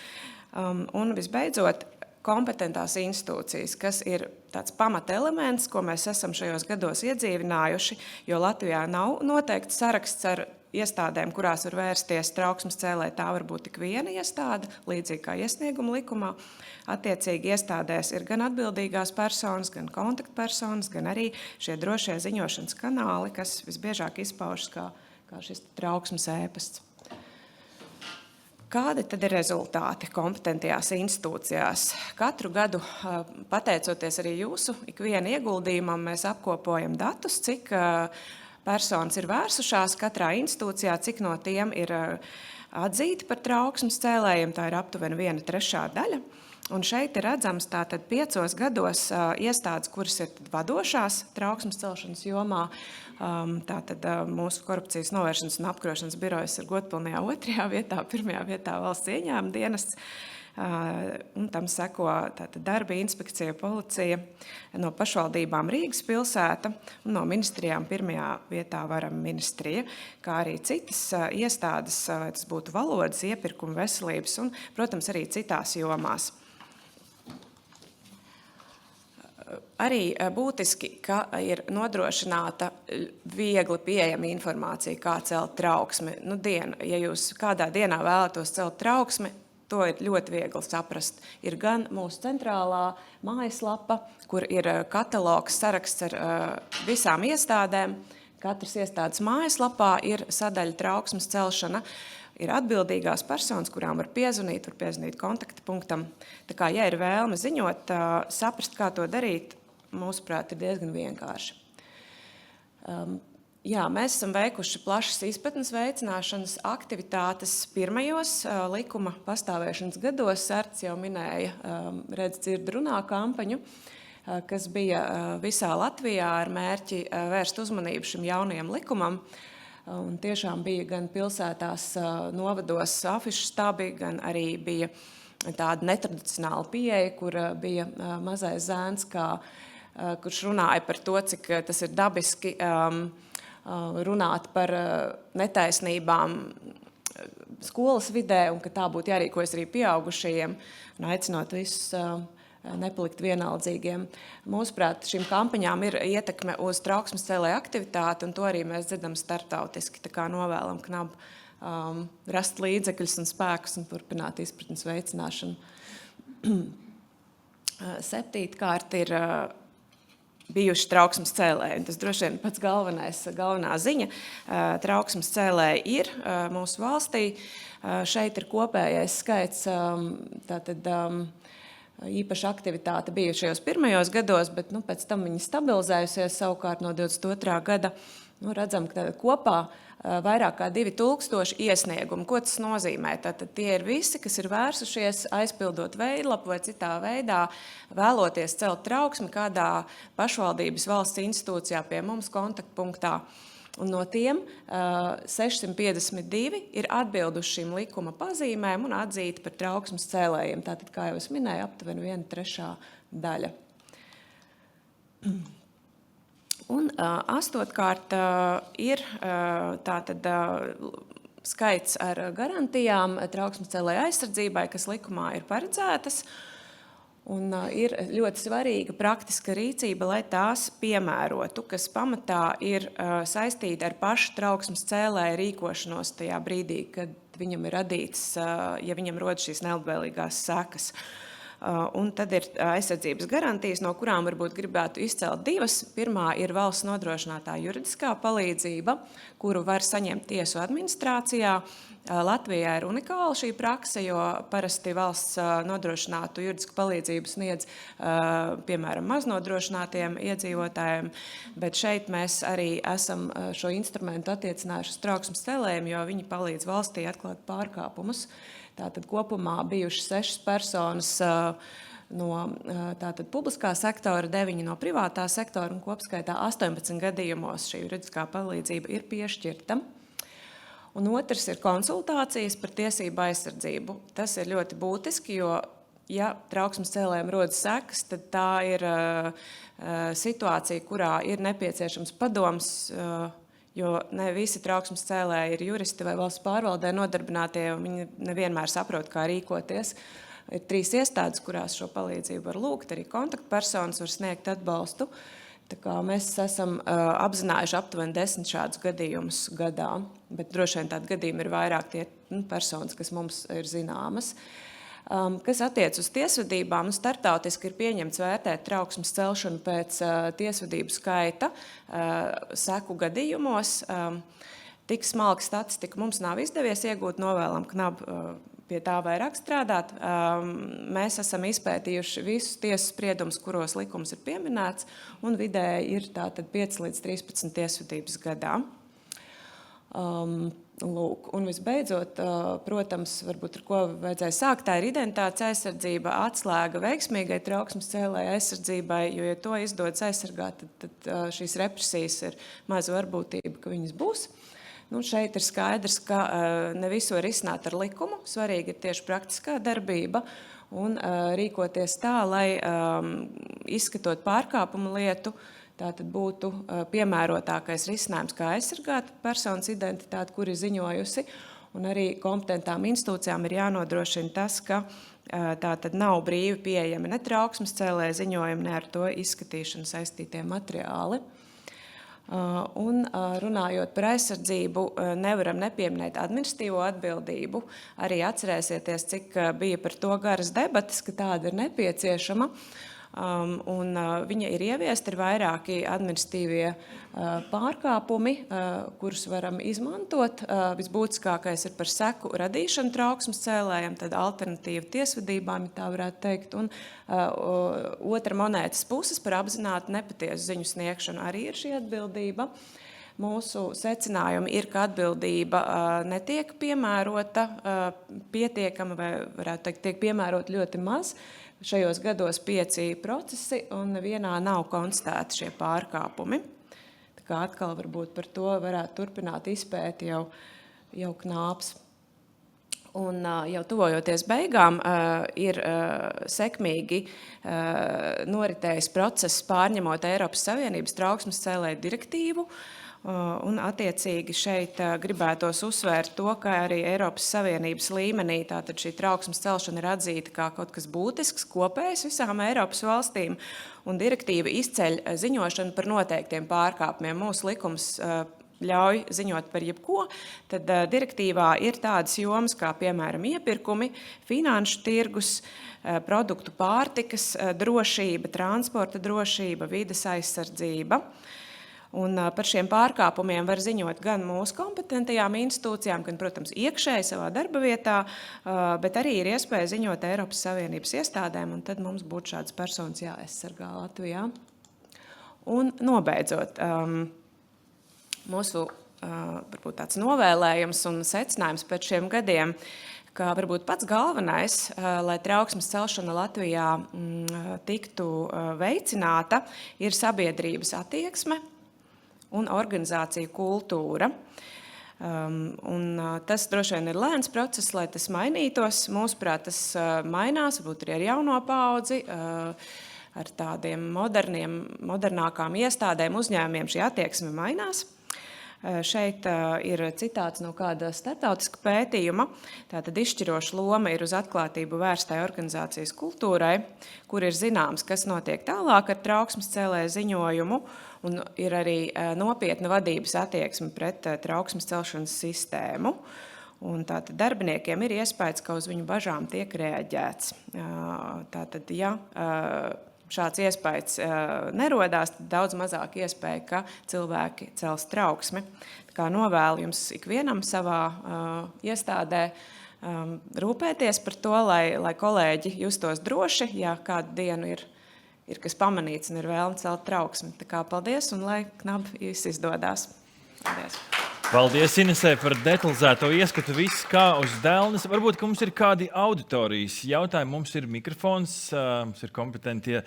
Un visbeidzot, kompetentās institūcijas, kas ir tāds pamatelements, ko mēs esam šajos gados iedzīvinājuši, jo Latvijā nav noteikts saraksts ar iestādēm, kurās var vērsties trauksmes cēlēji. Tā var būt tik viena iestāde, līdzīgi kā iesnieguma likumā. Attiecīgi iestādēs ir gan atbildīgās personas, gan kontaktpersonas, gan arī šie drošie ziņošanas kanāli, kas visbiežāk izpaužas kā šis trauksmes ēpasts. Kādi tad ir rezultāti kompetentajās institūcijās? Katru gadu, pateicoties arī jūsu ikviena ieguldījumam, mēs apkopojam datus, cik personas ir vērsušās katrā institūcijā, cik no tiem ir atzīti par trauksmes cēlējiem, tā ir aptuveni 1/3 daļa. Un šeit ir redzams tātad 5 gados iestādes, kuras ir vadošās trauksmes celšanas jomā. Tātad mūsu korupcijas novēršanas un apkarošanas birojas ir godpilnajā 2. vietā, 1. vietā valsts ieņēmuma dienests. Un tam seko tātad darba inspekcija, policija, no pašvaldībām Rīgas pilsēta un no ministrijām 1. vietā Varama ministrija, kā arī citas iestādes, vai tas būtu valodas, iepirkuma, veselības un, protams, arī citās jomās. Arī būtiski, ka ir nodrošināta viegli pieejama informācija, kā celt trauksmi. Ja jūs kādā dienā vēlētos celt trauksmi, to ir ļoti viegli saprast. Ir gan mūsu centrālā mājaslapa, kur ir katalogs, saraksts ar visām iestādēm. Katras iestādes mājaslapā ir sadaļa trauksmes celšana. Ir atbildīgās personas, kurām var piezvanīt kontaktpunktam. Tā kā, ja ir vēlme ziņot, saprast, kā to darīt, mūsuprāt, ir diezgan vienkārši. Jā, mēs esam veikuši plašas izpratnes veicināšanas aktivitātes pirmajos likuma pastāvēšanas gados. Arts jau minēja redz, dzird, runā kampaņu, kas bija visā Latvijā ar mērķi vērst uzmanību šim jaunajam likumam. Un tiešām bija gan pilsētās novados afišu stabi, gan arī bija tāda netradicionāla pieeja, kur bija mazais zēns, kurš runāja par to, cik tas ir dabiski runāt par netaisnībām skolas vidē un ka tā būtu jārīkojas arī pieaugušajiem un aicinot visus nepalikt vienaldzīgiem. Mūsuprāt, šīm kampaņām ir ietekme uz trauksmes cēlēju aktivitāti, un to arī mēs dzirdam starptautiski. Tā kā novēlam KNAB rast līdzekļus un spēkus un turpināt izpratnes veicināšanu. 7. ir bijuši trauksmes cēlēji. Tas droši vien pats galvenā ziņa. Trauksmes cēlēji ir mūsu valstī. Šeit ir kopējais skaits tātad īpaša aktivitāte bija šajos pirmajos gados, bet pēc tam viņi stabilizējusies savukārt no 22. gada. Redzam, ka kopā vairāk kā 2000 iesniegumu. Ko tas nozīmē? Tātad tie ir visi, kas ir vērsušies aizpildot veidlapu vai citā veidā, vēloties celt trauksmi kādā pašvaldības valsts institūcijā pie mums kontaktpunktā. Un no tiem 652 ir atbilduši šīm likuma pazīmēm un atzīti par trauksmes cēlējiem. Tātad, kā jau es minēju, aptuveni 1/3 daļa. Un 8. ir tātad skaits ar garantijām trauksmes cēlēju aizsardzībai, kas likumā ir paredzētas. Un ir ļoti svarīga praktiska rīcība, lai tās piemērotu, kas pamatā ir saistīta ar pašu trauksmes cēlēju rīkošanos tajā brīdī, kad viņam ir radīts, ja viņam rodas šīs nelabvēlīgās sekas. Un tad ir aizsardzības garantijas, no kurām varbūt gribētu izcelt 2. Pirmā ir valsts nodrošinātā juridiskā palīdzība, kuru var saņemt tiesu administrācijā. Latvijā ir unikāla šī prakse, jo parasti valsts nodrošinātu juridisku palīdzību sniedz, piemēram, maznodrošinātiem iedzīvotājiem, bet šeit mēs arī esam šo instrumentu attiecinājuši uz trauksmes cēlējiem, jo viņi palīdz valstī atklāt pārkāpumus. Tātad kopumā bijuši 6 personas no tātad publiskā sektora, 9 no privātā sektora un kopskaitā 18 gadījumos šī juridiskā palīdzība ir piešķirta. Un otrs ir konsultācijas par tiesību aizsardzību. Tas ir ļoti būtiski, jo, ja trauksmes cēlējiem rodas sekas, tad tā ir situācija, kurā ir nepieciešams padoms, jo ne visi trauksmes cēlēji ir juristi vai valsts pārvaldē nodarbinātie, un viņi nevienmēr saprot, kā rīkoties. Ir 3 iestādes, kurās šo palīdzību var lūgt, arī kontaktpersonas var sniegt atbalstu. Tā kā mēs esam apzinājuši aptuveni 10 šādus gadījumus gadā, bet droši vien tādi gadījumi ir vairāk tie personas, kas mums ir zināmas. Kas attiec uz tiesvedībām, starptautiski ir pieņemts vērtēt trauksmes celšanu pēc tiesvedību skaita seku gadījumos. Tik smalka statistika mums nav izdevies iegūt, novēlam KNAB pie tā vairāk strādāt. Mēs esam izpētījuši visus tiesas spriedumus, kuros likums ir pieminēts, un vidēji ir tātad 5 līdz 13 tiesvedības gadā. Lūk, un visbeidzot, protams, varbūt ar ko vajadzēja sākt, tā ir identitātes aizsardzība, atslēga veiksmīgai trauksmes cēlēju aizsardzībai, jo, ja to izdodas aizsargāt, tad šīs represijas ir maza varbūtība, ka viņas būs. Nu, šeit ir skaidrs, ka ne visu var risināt ar likumu, svarīgi ir tieši praktiskā darbība un rīkoties tā, lai izskatot pārkāpumu lietu, tā tad būtu piemērotākais risinājums, kā aizsargāt personas identitāti, kur ir ziņojusi, un arī kompetentām institūcijām ir jānodrošina tas, ka tā tad nav brīvi pieejami ne trauksmes cēlēju ziņojumi, ne ar to izskatīšanu saistītie materiāli. Un runājot par aizsardzību, nevaram nepieminēt administratīvo atbildību. Arī atcerēsieties, cik bija par to garas debatas, ka tāda ir nepieciešama. Un viņa ir ieviesta, ir vairāki administratīvie pārkāpumi, kurus varam izmantot. Visbūtiskākais ir par seku radīšanu trauksmes cēlējiem, tad alternatīva tiesvedībām, ja tā varētu teikt. Un otra monētas puses par apzinātu nepatiesu ziņu sniegšanu arī ir šī atbildība. Mūsu secinājumi ir, ka atbildība netiek piemērota pietiekama, vai varētu teikt, tiek piemērota ļoti maz. Šajos gados 5 procesi, un nevienā nav konstatēti šie pārkāpumi. Tā kā atkal varbūt par to varētu turpināt izpēti jau knāps. Un jau tuvojoties beigām, ir sekmīgi noritējis process pārņemot Eiropas Savienības trauksmes cēlēju direktīvu. Un attiecīgi šeit gribētos uzsvērt to, ka arī Eiropas Savienības līmenī tātad šī trauksmes celšana ir atzīta kā kaut kas būtisks, kopējs visām Eiropas valstīm, un direktīva izceļ ziņošanu par noteiktiem pārkāpumiem. Mūsu likums ļauj ziņot par jebko, tad direktīvā ir tādas jomas kā, piemēram, iepirkumi, finanšu tirgus, produktu pārtikas drošība, transporta drošība, vides aizsardzība. Un par šiem pārkāpumiem var ziņot gan mūsu kompetentajām institūcijām, gan, protams, iekšēji savā darba vietā, bet arī ir iespēja ziņot Eiropas Savienības iestādēm, un tad mums būtu šādas personas jāaizsargā Latvijā. Un nobeidzot, mūsu varbūt tāds novēlējums un secinājums pēc šiem gadiem, ka varbūt pats galvenais, lai trauksmes celšana Latvijā tiktu veicināta, ir sabiedrības attieksme un organizāciju kultūra. Un tas droši vien ir lēns process, lai tas mainītos. Mūsuprāt, tas mainās, varbūt arī ar jauno paudzi, ar tādiem modernākām iestādēm, uzņēmumiem šī attieksme mainās. Šeit ir citāts no kāda starptautiska pētījuma. Tātad izšķiroša loma ir uz atklātību vērstai organizācijas kultūrai, kur ir zināms, kas notiek tālāk ar trauksmes cēlēju ziņojumu, un ir arī nopietna vadības attieksme pret trauksmes celšanas sistēmu. Un tātad darbiniekiem ir iespējas, ka uz viņu bažām tiek reaģēts. Tātad, ja šāds iespējas nerodās, tad daudz mazāk iespēja, ka cilvēki cels trauksmi. Tā kā novēlu jums ikvienam savā iestādē rūpēties par to, lai kolēģi justos droši, ja kādu dienu ir kas pamanīts un ir vēlme celt trauksmi. Tā kā paldies un lai knapi viss izdodās. Paldies. Paldies, Inesē, par detalizēto ieskatu viss kā uz dēlnes. Varbūt, ka mums ir kādi auditorijas jautājumi. Mums ir mikrofons, mums ir kompetentie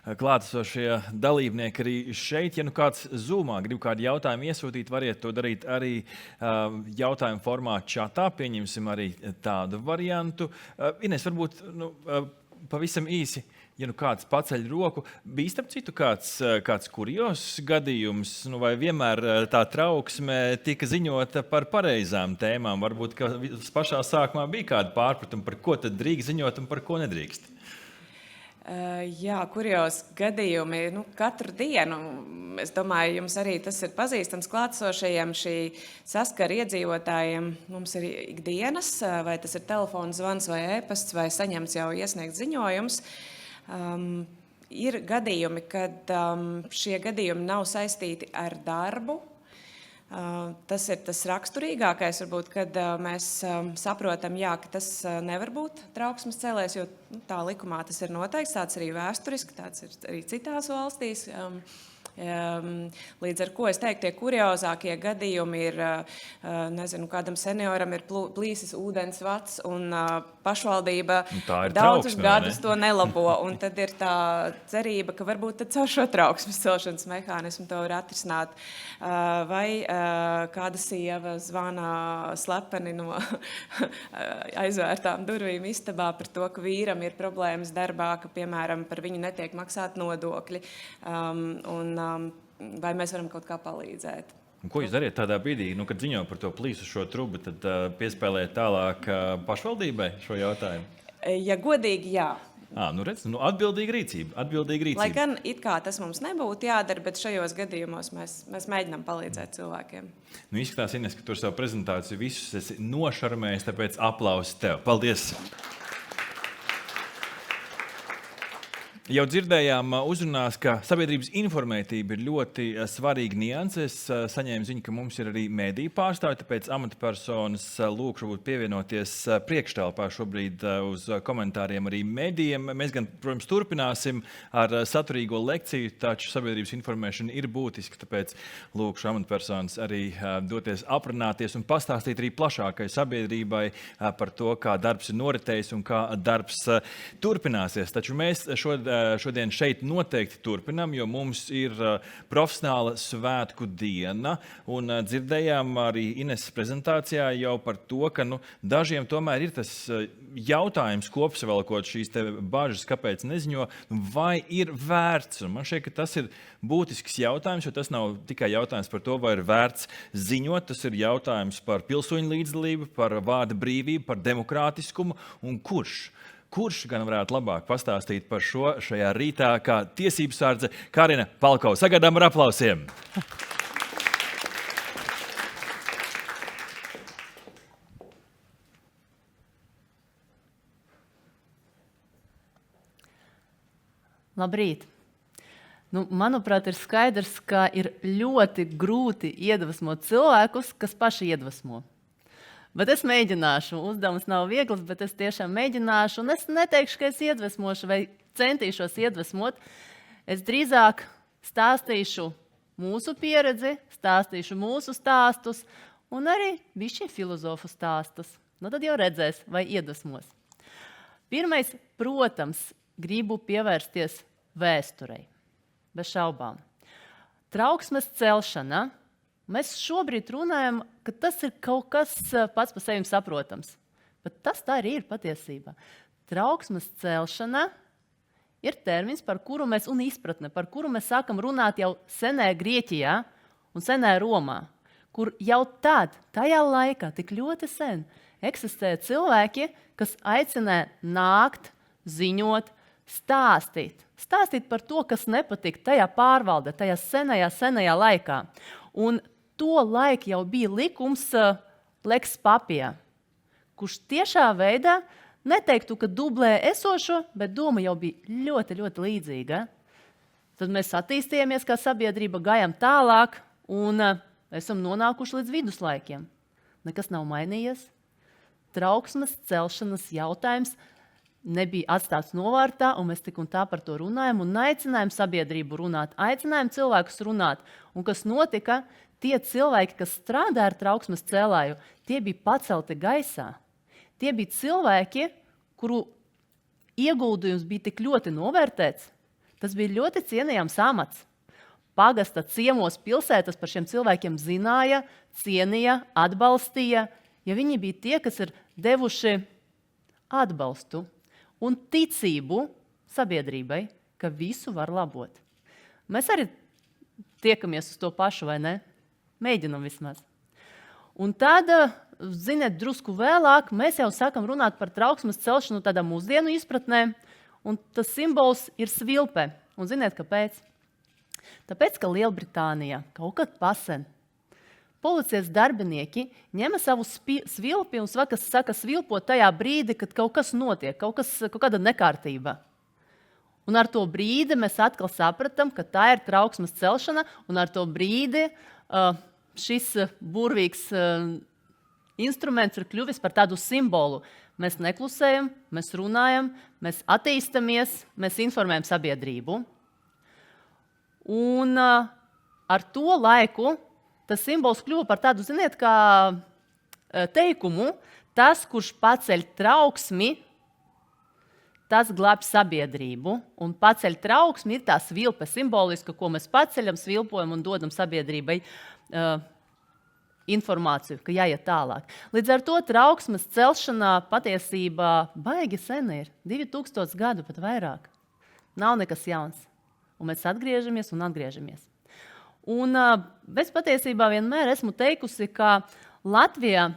klātesošie dalībnieki arī šeit. Ja nu kāds Zoomā grib kādu jautājumu iesūtīt, variet to darīt arī jautājumu formā čatā. Pieņemsim arī tādu variantu. Ines, varbūt pavisam īsi. Ja nu kāds paceļ roku, bija starp citu kāds kuriozs gadījums, vai vienmēr tā trauksme tika ziņota par pareizām tēmām? Varbūt, ka pašā sākumā bija kāda pārpratuma, par ko tad drīkst ziņot un par ko nedrīkst? Jā, kurios gadījumi katru dienu. Es domāju, jums arī tas ir pazīstams klātesošajiem, šī saskara iedzīvotājiem. Mums ir ikdienas, vai tas ir telefona zvans vai e-pasts, vai saņemts jau iesniegts ziņojums. Ir gadījumi, kad šie gadījumi nav saistīti ar darbu, Tas ir tas raksturīgākais, varbūt, kad mēs saprotam, jā, ka tas nevar būt trauksmes cēlējs, jo tā likumā tas ir noteikts, tāds arī vēsturiski, tāds ir arī citās valstīs. Līdz ar ko es teiktu, tie kuriozākie gadījumi ir, nezinu, kādam senioram ir plīsis ūdens vats un pašvaldība daudzus gadus to nelabo. Un tad ir tā cerība, ka varbūt tad caur šo trauksmes celšanas mehānismu to var atrisināt. Vai kāda sieva zvana slepeni no aizvērtām durvīm istabā par to, ka vīram ir problēmas darbā, ka, piemēram, par viņu netiek maksāt nodokļi. Vai mēs varam kaut kā palīdzēt? Un ko jūs dariet tādā brīdī, kad ziņo par to plīsušo trubu, tad piespēlēt tālāk pašvaldībai šo jautājumu? Ja godīgi, jā. Atbildīga rīcība. Lai gan it kā tas mums nebūtu jādara, bet šajos gadījumos mēs mēģinām palīdzēt cilvēkiem. Izskatās, Ines, ka tur savu prezentāciju visus esi nošarmējis, tāpēc aplausi tev. Paldies! Jau dzirdējām uzrunās, ka sabiedrības informētība ir ļoti svarīga nianse. Es saņēmu ziņu, ka mums ir arī mediju pārstāvji, tāpēc amatpersonas lūkšu būt pievienoties priekštelpā šobrīd uz komentāriem arī medijiem. Mēs gan, protams, turpināsim ar saturīgo lekciju, taču sabiedrības informēšana ir būtiska, tāpēc lūkšu amatpersonas arī doties aprunāties un pastāstīt arī plašākai sabiedrībai par to, kā darbs ir noritējis un kā darbs turpināsies. Taču mēs šodien šeit noteikti turpinām, jo mums ir profesionāla svētku diena. Un dzirdējām arī Ineses prezentācijā jau par to, ka dažiem tomēr ir tas jautājums, kopsavilkot šīs te bažas, kāpēc neziņo, vai ir vērts. Un man šķiet, ka tas ir būtisks jautājums, jo tas nav tikai jautājums par to, vai ir vērts ziņot, tas ir jautājums par pilsoņu līdzdalību, par vārda brīvību, par demokrātiskumu un Kurš gan varētu labāk pastāstīt par šo šajā rītā, kā tiesības sardze Karina Palkova. Sagaidām ar aplausiem! Labrīt! Manuprāt, ir skaidrs, ka ir ļoti grūti iedvesmot cilvēkus, kas paši iedvesmo. Bet es mēģināšu. Uzdevums nav viegls, bet es tiešām mēģināšu. Un es neteikšu, ka es iedvesmošu vai centīšos iedvesmot. Es drīzāk stāstīšu mūsu pieredzi, stāstīšu mūsu stāstus un arī bišķi filozofu stāstus. Tad jau redzēs, vai iedvesmos. Pirmais, protams, gribu pievērsties vēsturei. Bez šaubām. Trauksmes celšana. Mēs šobrīd runājam, ka tas ir kaut kas pats par sevi saprotams. Bet tas tā arī ir patiesībā. Trauksmes celšana ir termins, par kuru mēs, un izpratne, par kuru mēs sākam runāt jau senē Grieķijā un senē Romā, kur jau tajā laikā, tik ļoti sen, eksistēja cilvēki, kas aicināja nākt, ziņot, stāstīt. Stāstīt par to, kas nepatīk tajā pārvaldē, tajā senajā laikā. Un to laiku jau bija likums Lex Papija, kurš tiešā veidā neteiktu, ka dublē esošo, bet doma jau bija ļoti, ļoti līdzīga. Tad mēs attīstījāmies kā sabiedrība, gājām tālāk un esam nonākuši līdz viduslaikiem. Nekas nav mainījies. Trauksmes celšanas jautājums nebija atstāts novārtā, un mēs tik un tā par to runājam un aicinājām sabiedrību runāt, aicinājām cilvēkus runāt. Un kas notika? Tie cilvēki, kas strādā ar trauksmes cēlāju, tie bija pacelti gaisā. Tie bija cilvēki, kuru ieguldījums bija tik ļoti novērtēts. Tas bija ļoti cienījams amats. Pagasta ciemos pilsētas par šiem cilvēkiem zināja, cienīja, atbalstīja, ja viņi bija tie, kas ir devuši atbalstu un ticību sabiedrībai, ka visu var labot. Mēs arī tiekamies uz to pašu, vai ne? Mēģinam vismaz. Un tad, ziniet, drusku vēlāk mēs jau sākam runāt par trauksmes celšanu tādā mūsdienu izpratnē, un tas simbols ir svilpe. Un ziniet, kāpēc? Tāpēc, ka Lielbritānijā kaut kad pasen policijas darbinieki ņema savu svilpi un saka svilpot tajā brīdi, kad kaut kas notiek, kaut kāda nekārtība. Un ar to brīdi mēs atkal sapratam, ka tā ir trauksmes celšana, un ar to brīdi šis burvīgs instruments ir kļuvis par tādu simbolu. Mēs neklusējam, mēs runājam, mēs attīstamies, mēs informējam sabiedrību. Un ar to laiku tas simbols kļuva par tādu, ziniet, kā teikumu, tas, kurš paceļ trauksmi, tas glābj sabiedrību. Un paceļ trauksmi ir tā svilpe simboliska, ko mēs paceļam, svilpojam un dodam sabiedrībai informāciju, ka jāiet tālāk. Līdz ar to trauksmes celšanā patiesībā baigi sen ir. 2000 gadu pat vairāk. Nav nekas jauns. Un mēs atgriežamies un atgriežamies. Un es patiesībā vienmēr esmu teikusi, ka Latvijā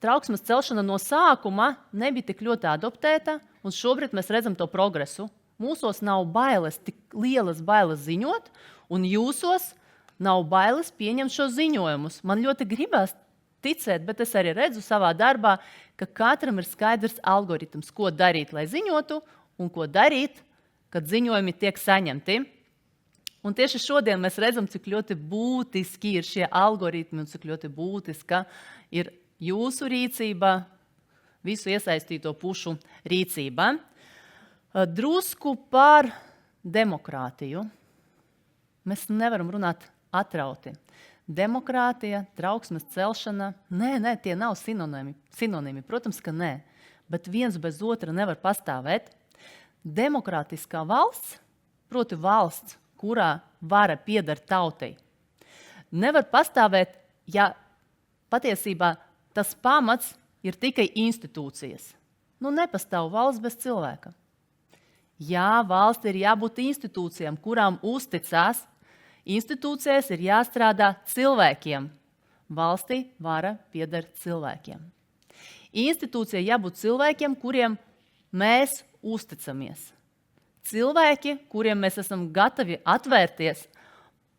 trauksmes celšana no sākuma nebija tik ļoti adoptēta, un šobrīd mēs redzam to progresu. Mūsos nav bailes, tik lielas bailes ziņot, un jūsos nav bailes pieņemt šo ziņojumus. Man ļoti gribas ticēt, bet es arī redzu savā darbā, ka katram ir skaidrs algoritms, ko darīt, lai ziņotu, un ko darīt, kad ziņojumi tiek saņemti. Un tieši šodien mēs redzam, cik ļoti būtiski ir šie algoritmi un cik ļoti būtiska ir jūsu rīcība, visu iesaistīto pušu rīcība. Drusku par demokrātiju. Mēs nevaram runāt atrauti. Demokrātija, trauksmes celšana, nē, tie nav sinonīmi. Protams, ka nē, bet viens bez otra nevar pastāvēt. Demokrātiskā valsts, proti valsts, kurā vara pieder tautai, nevar pastāvēt, ja patiesībā tas pamats ir tikai institūcijas. Nepastāv valsts bez cilvēka. Jā, valsts ir jābūt institūcijām, kurām uzticās. Institūcijās ir jāstrādā cilvēkiem. Valstī vara pieder cilvēkiem. Institūcija jābūt cilvēkiem, kuriem mēs uzticamies. Cilvēki, kuriem mēs esam gatavi atvērties,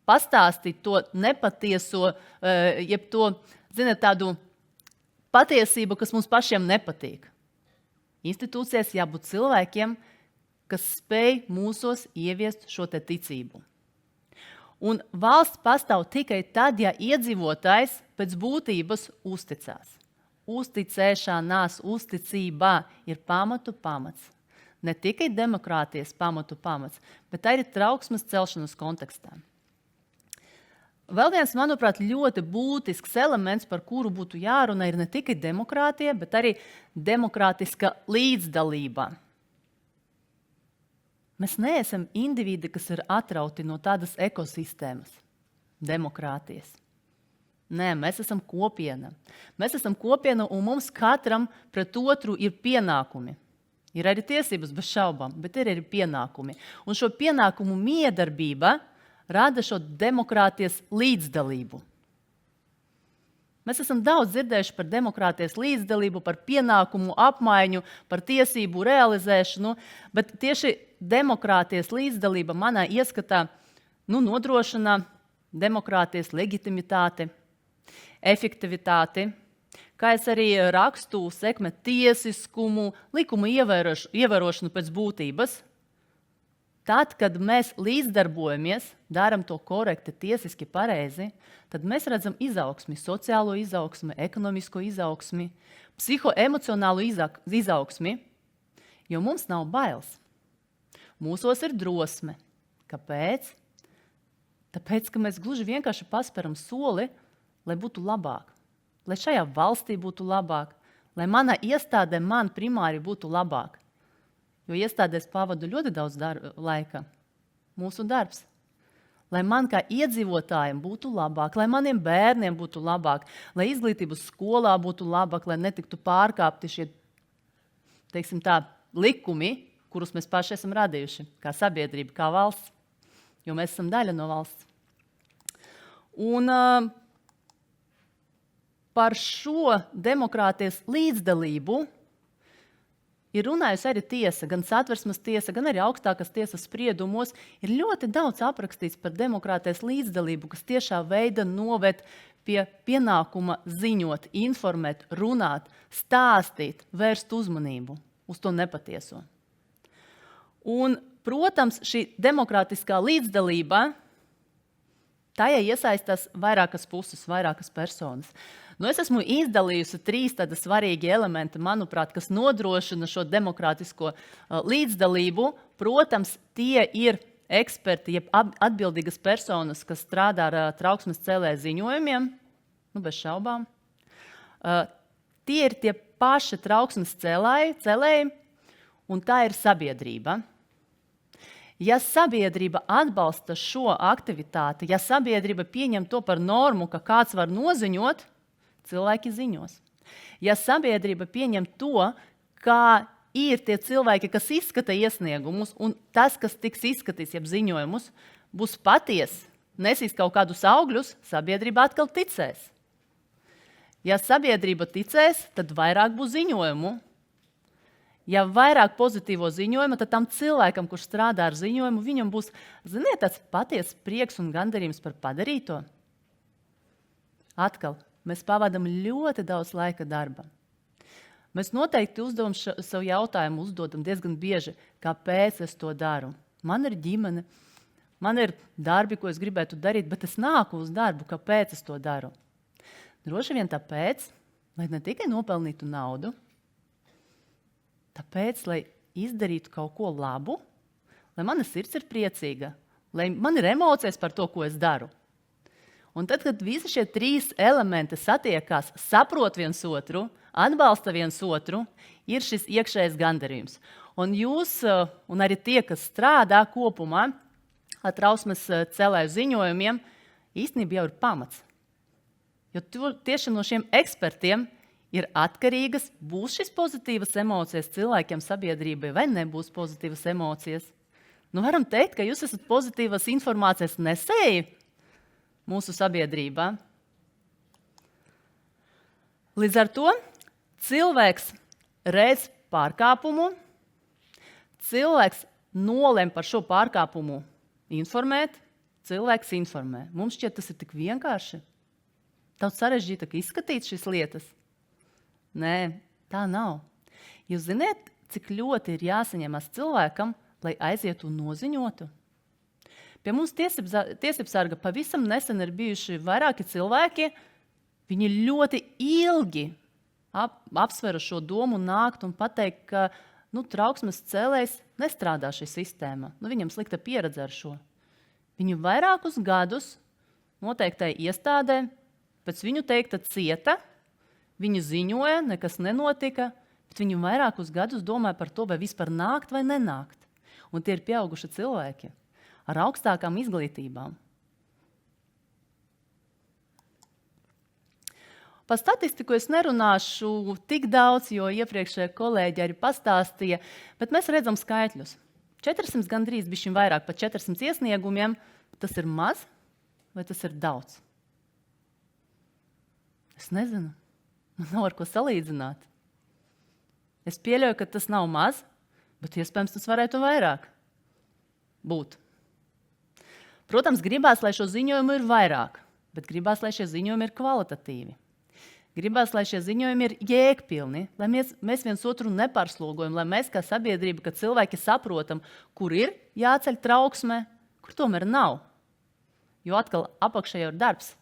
pastāstīt to nepatieso, jeb to, tādu patiesību, kas mums pašiem nepatīk. Institūcijās jābūt cilvēkiem, kas spēj mūsos ieviest šo te ticību. Un valsts pastāv tikai tad, ja iedzīvotājs pēc būtības uzticās. Uzticēšanās, uzticība ir pamats. Ne tikai demokrātijas pamats, bet arī trauksmes celšanas kontekstā. Vēl viens, manuprāt, ļoti būtisks elements, par kuru būtu jārunā, ir ne tikai demokrātija, bet arī demokrātiska līdzdalība. Mēs neesam individi, kas ir atrauti no tādas ekosistēmas, demokrātijas. Nē, mēs esam kopiena. Mēs esam kopiena un mums katram pret otru ir pienākumi. Ir arī tiesības bez šaubām, bet ir arī pienākumi. Un šo pienākumu miedarbība rada šo demokrātijas līdzdalību. Mēs esam daudz dzirdējuši par demokrātijas līdzdalību, par pienākumu apmaiņu, par tiesību realizēšanu, bet tieši demokrātijas līdzdalība manā ieskatā nodrošina demokrātijas legitimitāti, efektivitāti, kā es arī rakstu, sekmē tiesiskumu, likumu ievērošanu pēc būtības. Tad, kad mēs līdzdarbojamies, darām to korekti, tiesiski pareizi, tad mēs redzam izaugsmi, sociālo izaugsmi, ekonomisko izaugsmi, psihoemocionālo izaugsmi, jo mums nav bailes. Mūsos ir drosme. Kāpēc? Tāpēc, ka mēs gluži vienkārši pasperam soli, lai būtu labāk. Lai šajā valstī būtu labāk, lai manā iestādē man primāri būtu labāk. Jo iestādēs pavadu ļoti daudz laika. Mūsu darbs. Lai man kā iedzīvotājiem būtu labāk, lai maniem bērniem būtu labāk, lai izglītības skolā būtu labāk, lai netiktu pārkāpti šie, likumi, kurus mēs paši esam radījuši, kā sabiedrība, kā valsts, jo mēs esam daļa no valsts. Un par šo demokrātijas līdzdalību ir runājusi arī tiesa, gan Satversmes tiesa, gan arī augstākās tiesas spriedumos. Ir ļoti daudz aprakstīts par demokrātijas līdzdalību, kas tiešā veidā noved pie pienākuma ziņot, informēt, runāt, stāstīt, vērst uzmanību uz to nepatieso. Un, protams, šī demokrātiskā līdzdalība tajā iesaistās vairākas puses, vairākas personas. Nu, es esmu izdalījusi 3 tādi svarīgi elementi, manuprāt, kas nodrošina šo demokrātisko līdzdalību. Protams, tie ir eksperti, jeb atbildīgas personas, kas strādā ar trauksmes cēlēju ziņojumiem, bez šaubām. Tie ir tie paši trauksmes cēlēji, un tā ir sabiedrība. Ja sabiedrība atbalsta šo aktivitāti, ja sabiedrība pieņem to par normu, ka kāds var noziņot, cilvēki ziņos. Ja sabiedrība pieņem to, kā ir tie cilvēki, kas izskata iesniegumus, un tas, kas tiks izskatīts, jeb ziņojumus, būs patiesi, nesīs kaut kādus augļus, sabiedrība atkal ticēs. Ja sabiedrība ticēs, tad vairāk būs ziņojumu. Ja vairāk pozitīvo ziņojumu, tad tam cilvēkam, kurš strādā ar ziņojumu, viņam būs, ziniet, tāds patiesas prieks un gandarījums par padarīto. Atkal, mēs pavadam ļoti daudz laika darbam. Mēs noteikti savu jautājumu uzdodam diezgan bieži, kāpēc es to daru. Man ir ģimene, man ir darbi, ko es gribētu darīt, bet es nāku uz darbu, kāpēc es to daru. Droši vien tāpēc, lai ne tikai nopelnītu naudu, tāpēc, lai izdarītu kaut ko labu, lai mana sirds ir priecīga, lai man ir emocijas par to, ko es daru. Un tad, kad visi šie 3 elementi satiekās, saprot viens otru, atbalsta viens otru, ir šis iekšējais gandarījums. Un jūs, un arī tie, kas strādā kopumā ar trauksmes cēlēju ziņojumiem, īstenībā jau ir pamats. Jo tieši no šiem ekspertiem ir atkarīgas, būs šis pozitīvas emocijas cilvēkiem sabiedrībai vai nebūs pozitīvas emocijas. Nu, varam teikt, ka jūs esat pozitīvas informācijas nesēji mūsu sabiedrībā. Līdz ar to cilvēks redz pārkāpumu, cilvēks nolem par šo pārkāpumu informēt, cilvēks informē. Mums šķiet, tas ir tik vienkārši. Daudz sarežģītāk izskatīt šīs lietas. Nē, tā nav. Jūs ziniet, cik ļoti ir jāsaņemas cilvēkam, lai aizietu un noziņotu? Pie mums tiesību sarga pavisam nesen ir bijuši vairāki cilvēki, viņi ļoti ilgi apsvera šo domu nākt un pateikt, ka trauksmes cēlējs nestrādā šī sistēma. Viņam slikta pieredze ar šo. Viņi vairākus gadus noteiktai iestādē pēc viņu teikta cieta, viņi ziņoja, nekas nenotika, bet viņi vairākus gadus domāja par to, vai vispār nākt vai nenākt. Un tie ir pieauguši cilvēki ar augstākām izglītībām. Par statistiku es nerunāšu tik daudz, jo iepriekšējie kolēģi arī pastāstīja, bet mēs redzam skaitļus. 400 gandrīz bišķiņ vairāk par 400 iesniegumiem, tas ir maz vai tas ir daudz? Es nezinu. Man nav ar ko salīdzināt. Es pieļauju, ka tas nav maz, bet iespējams tas varētu vairāk būt. Protams, gribās, lai šo ziņojumu ir vairāk, bet gribās, lai šie ziņojumi ir kvalitatīvi. Gribās, lai šie ziņojumi ir jēgpilni, lai mēs viens otru nepārslogojam, lai mēs kā sabiedrība, ka cilvēki saprotam, kur ir jāceļ trauksme, kur tomēr nav. Jo atkal apakšā jau ir darbs.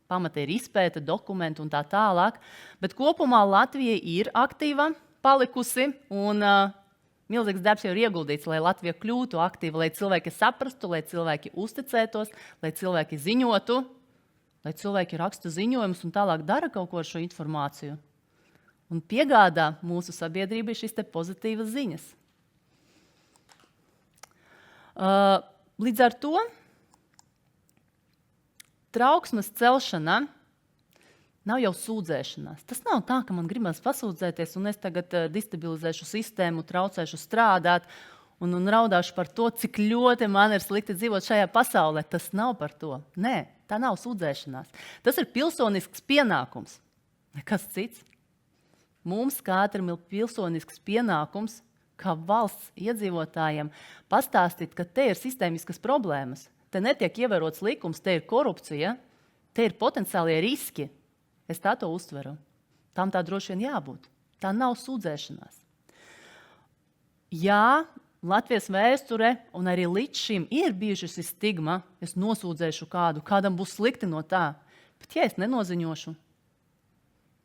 Pamatā ir izpēta, dokumenti un tā tālāk. Bet kopumā Latvija ir aktīva palikusi un milzīgs darbs jau ir ieguldīts, lai Latvija kļūtu aktīva, lai cilvēki saprastu, lai cilvēki uzticētos, lai cilvēki ziņotu, lai cilvēki raksta ziņojumus un tālāk dara kaut ko ar šo informāciju. Un piegādā mūsu sabiedrībai šīs te pozitīvas ziņas. Līdz ar to trauksmes celšana nav jau sūdzēšanās. Tas nav tā, ka man gribas pasūdzēties un es tagad destabilizēšu sistēmu, traucēšu strādāt un raudāšu par to, cik ļoti man ir slikti dzīvot šajā pasaulē. Tas nav par to. Nē, tā nav sūdzēšanās. Tas ir pilsonisks pienākums. Nekas cits. Mums katram ir pilsonisks pienākums, kā valsts iedzīvotājiem, pastāstīt, ka te ir sistēmiskas problēmas. Te netiek ievērots likums, te ir korupcija, te ir potenciālie riski. Es tā to uztveru. Tam tā droši vien jābūt. Tā nav sūdzēšanās. Jā, Latvijas vēsturē, un arī līdz šim ir bijuši šī stigma, es nosūdzēšu kādu, kādam būs slikti no tā. Bet ja es nenoziņošu,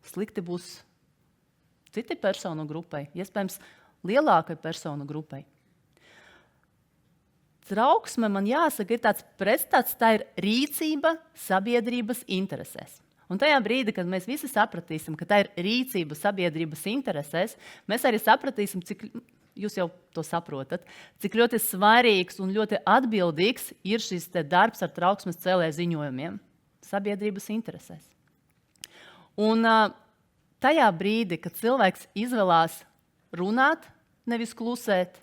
slikti būs citi personu grupai, iespējams, lielākai personu grupai. Trauksme, man jāsaka, ir tāds pretstats, tā ir rīcība sabiedrības interesēs. Un tajā brīdī, kad mēs visi sapratīsim, ka tā ir rīcība sabiedrības interesēs, mēs arī sapratīsim, cik, jūs jau to saprotat, cik ļoti svarīgs un ļoti atbildīgs ir šis darbs ar trauksmes cēlēju ziņojumiem sabiedrības interesēs. Un tajā brīdī, kad cilvēks izvēlās runāt, nevis klusēt,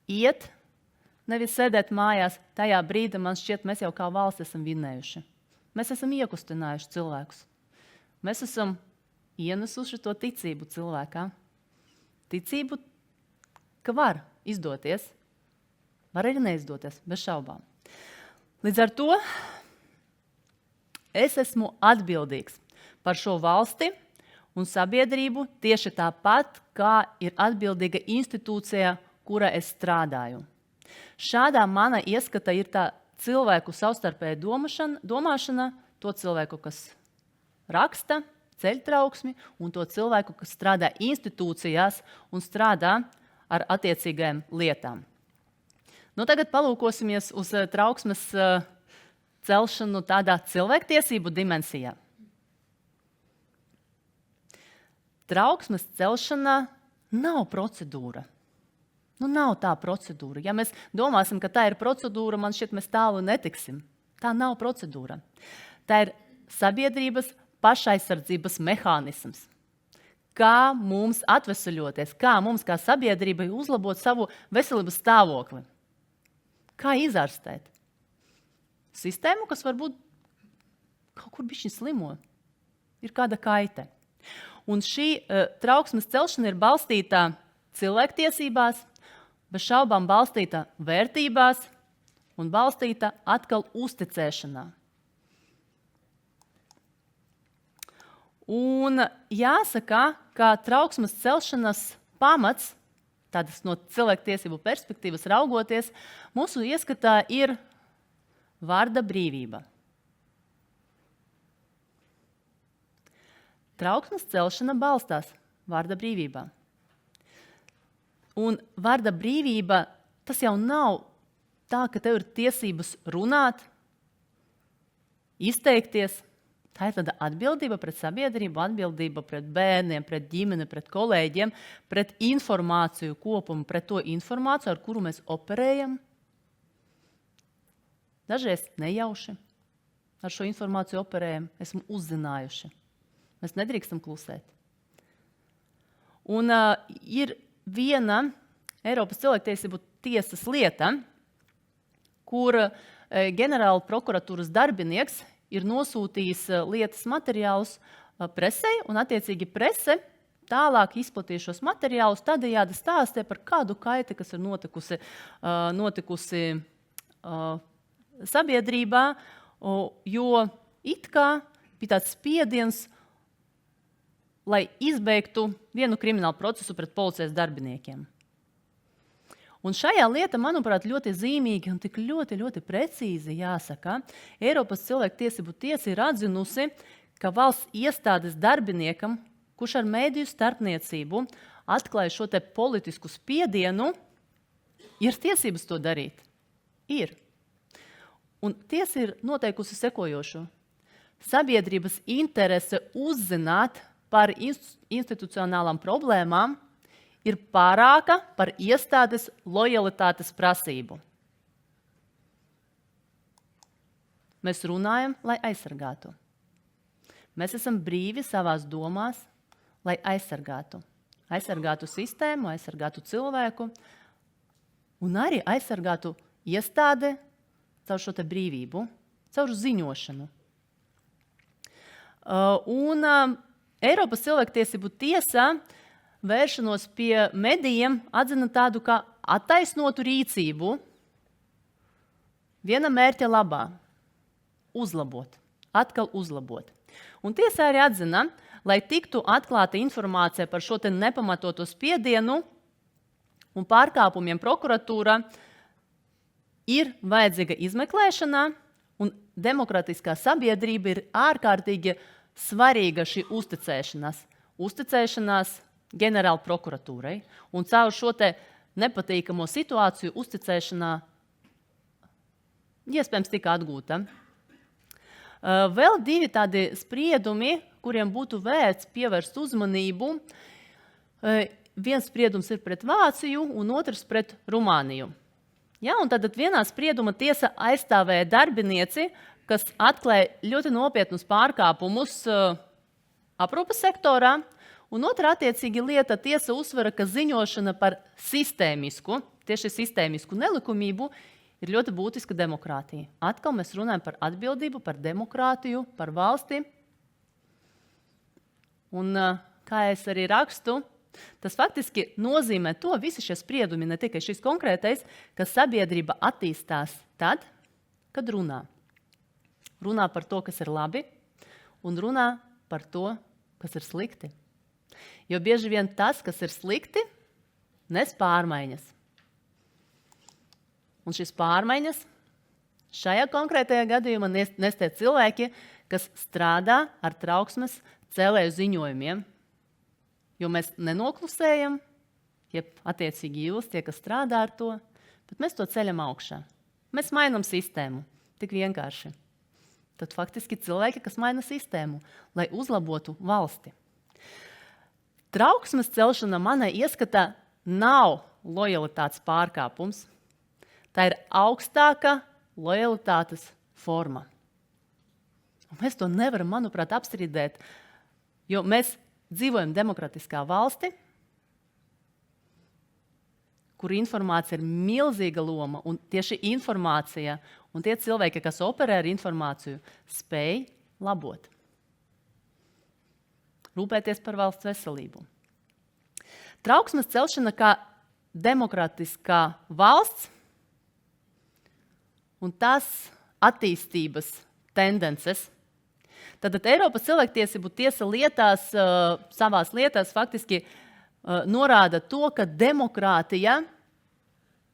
iet, nevis sēdēt mājās, tajā brīdī man šķiet, mēs jau kā valsts esam vinnējuši. Mēs esam iekustinājuši cilvēkus. Mēs esam ienesuši to ticību cilvēkā. Ticību, ka var izdoties, var arī neizdoties, bez šaubām. Līdz ar to es esmu atbildīgs par šo valsti un sabiedrību tieši tāpat, kā ir atbildīga institūcija, kura es strādāju. Šādā mana ieskata ir tā cilvēku savstarpēja domāšana, to cilvēku, kas raksta, ceļ trauksmi, un to cilvēku, kas strādā institūcijās un strādā ar attiecīgajām lietām. Nu, tagad palūkosimies uz trauksmes celšanu tādā cilvēktiesību dimensijā. Trauksmes celšana nav procedūra. Nu, nav tā procedūra. Ja mēs domāsim, ka tā ir procedūra, man šķiet, mēs tālu netiksim. Tā nav procedūra. Tā ir sabiedrības pašaizsardzības mehānisms. Kā mums atveseļoties, kā mums kā sabiedrībai uzlabot savu veselības stāvokli. Kā izārstēt sistēmu, kas varbūt kaut kur bišķi slimo. Ir kāda kaite. Un šī trauksmes celšana ir balstītā cilvēktiesībās, bez šaubām balstīta vērtībās un balstīta atkal uzticēšanā. Un jāsaka, ka trauksmes celšanas pamats, tādas no cilvēktiesību perspektīvas raugoties, mūsu ieskatā ir vārda brīvība. Trauksmes celšana balstās vārda brīvībā. Un vārda brīvība, tas jau nav tā, ka tev ir tiesības runāt, izteikties. Tā ir tāda atbildība pret sabiedrību, atbildība pret bērniem, pret ģimeni, pret kolēģiem, pret informāciju kopumu, pret to informāciju, ar kuru mēs operējam. Dažreiz nejauši ar šo informāciju operējam, esam uzzinājuši. Mēs nedrīkstam klusēt. Un ir viena Eiropas cilvēktiesību tiesas lieta, kur ģenerāla prokuratūras darbinieks ir nosūtījis lietas materiālus presei, un attiecīgi prese tālāk izplatīja šos materiālus, tādējādi stāstīja par kādu kaiti, kas ir notikusi sabiedrībā, jo it kā bija tāds spiediens, lai izbeigtu vienu kriminālu procesu pret policijas darbiniekiem. Un šajā lieta, manuprāt, ļoti zīmīgi un tik ļoti, ļoti precīzi jāsaka, Eiropas cilvēktiesību tiesa ir atzinusi, ka valsts iestādes darbiniekam, kurš ar mēdīju starpniecību atklāja šo te politisku spiedienu, ir tiesības to darīt. Ir. Un tiesa ir noteikusi sekojošo. Sabiedrības interese uzzināt par institucionālām problēmām ir pārāka par iestādes lojalitātes prasību. Mēs runājam, lai aizsargātu. Mēs esam brīvi savās domās, lai aizsargātu. Aizsargātu sistēmu, aizsargātu cilvēku un arī aizsargātu iestādi caur šo te brīvību, caur ziņošanu. Eiropas cilvēktiesību tiesā vēršanos pie medijiem atzina tādu kā attaisnotu rīcību viena mērķa labā – uzlabot, atkal uzlabot. Un tiesā arī atzina, lai tiktu atklāta informācija par šo te nepamatoto spiedienu, un pārkāpumiem prokuratūrā ir vajadzīga izmeklēšana, un demokratiskā sabiedrība ir ārkārtīgi svarīga šī uzticēšanās. Uzticēšanās ģenerāla prokuratūrai, un caur šo te nepatīkamo situāciju uzticēšanā iespējams tika atgūta. Vēl 2 tādi spriedumi, kuriem būtu vērts pievērst uzmanību. Viens spriedums ir pret Vāciju un otrs pret Rumāniju. Ja, un tad vienā sprieduma tiesa aizstāvēja darbinieci, kas atklāja ļoti nopietnus pārkāpumus aprūpes sektorā, un otrā attiecīgi lieta tiesa uzsvera, ka ziņošana par tieši sistēmisku nelikumību ir ļoti būtiska demokrātija. Atkal mēs runājam par atbildību, par demokrātiju, par valsti. Un, kā es arī rakstu, tas faktiski nozīmē to, visi šie spriedumi, ne tikai šis konkrētais, ka sabiedrība attīstās tad, kad runā. Runā par to, kas ir labi, un runā par to, kas ir slikti. Jo bieži vien tas, kas ir slikti, nes pārmaiņas. Un šīs pārmaiņas šajā konkrētajā gadījumā nes tie cilvēki, kas strādā ar trauksmes cēlēju ziņojumiem. Jo mēs nenoklusējam, jeb attiecīgi jūs, tie, kas strādā ar to, bet mēs to ceļam augšā. Mēs mainām sistēmu, tik vienkārši. Tad faktiski cilvēki, kas maina sistēmu, lai uzlabotu valsti. Trauksmes celšana manai ieskatā nav lojalitātes pārkāpums. Tā ir augstāka lojalitātes forma. Un mēs to nevaram, manuprāt, apstrīdēt, jo mēs dzīvojam demokratiskā valsti, kur informācija ir milzīga loma, un tieši informācija un tie cilvēki, kas operē ar informāciju, spēj labot. Rūpēties par valsts veselību. Trauksmes celšana kā demokratiskā valsts un tās attīstības tendences. Tātad Eiropas cilvēktiesību tiesa lietās, savās lietās faktiski norāda to, ka demokrātija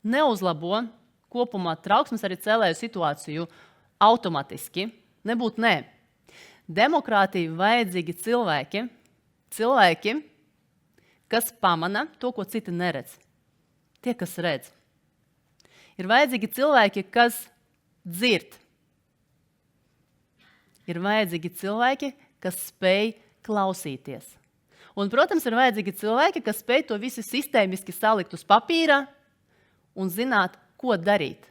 neuzlabo kopumā trauksmes arī cēlēju situāciju automatiski. Nebūtu nē. Demokrātija vajadzīgi cilvēki, kas pamana to, ko citi neredz. Tie, kas redz. Ir vajadzīgi cilvēki, kas dzird. Ir vajadzīgi cilvēki, kas spēj klausīties. Un, protams, ir vajadzīgi cilvēki, kas spēj to visu sistēmiski salikt uz papīra un zināt, ko darīt,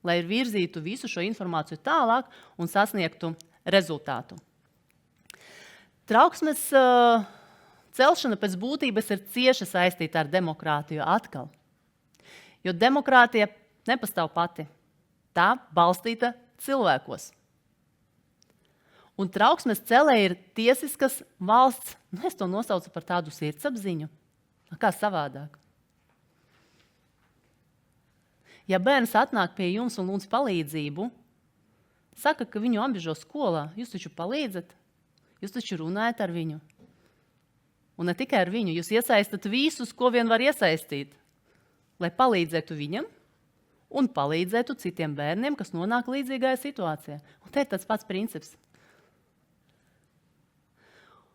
lai virzītu visu šo informāciju tālāk un sasniegtu rezultātu. Trauksmes celšana pēc būtības ir cieši saistīta ar demokrātiju atkal. Jo demokrātija nepastāv pati. Tā balstīta cilvēkos. Un trauksmes celēji ir tiesiskas valsts, es to nosaucu par tādu sirdsapziņu. Kā savādāk? Ja bērns atnāk pie jums un lūdz palīdzību, saka, ka viņu apbežo skolā, jūs taču palīdzat, jūs taču runājat ar viņu. Un ne tikai ar viņu, jūs iesaistat visus, ko vien var iesaistīt, lai palīdzētu viņam un palīdzētu citiem bērniem, kas nonāk līdzīgajā situācijā. Un te ir tas pats princips.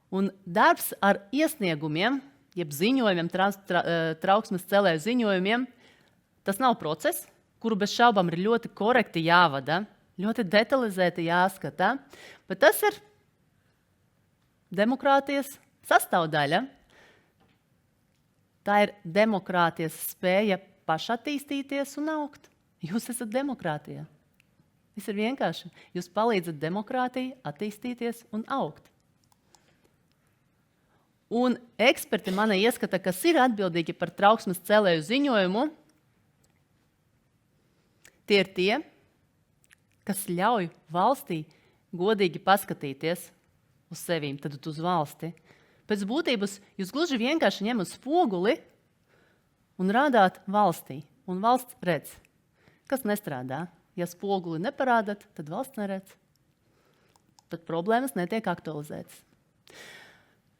Un darbs ar iesniegumiem, jeb ziņojumiem, trauksmes celēju ziņojumiem, tas nav process, kuru bez šaubām ir ļoti korekti jāvada, ļoti detalizēti jāskata, bet tas ir demokrātijas sastāvdaļa. Tā ir demokrātijas spēja pašattīstīties un augt. Jūs esat demokrātijā. Viss ir vienkārši. Jūs palīdzat demokrātijai attīstīties un augt. Un eksperti manai ieskata, kas ir atbildīgi par trauksmes celēju ziņojumu, tie ir tie, kas ļauj valstī godīgi paskatīties uz sevīm, tad uz valsti. Pēc būtības jūs gluži vienkārši ņemat spoguli un rādāt valstī. Un valsts redz, kas nestrādā. Ja spoguli neparādat, tad valsts neredz. Tad problēmas netiek aktualizētas.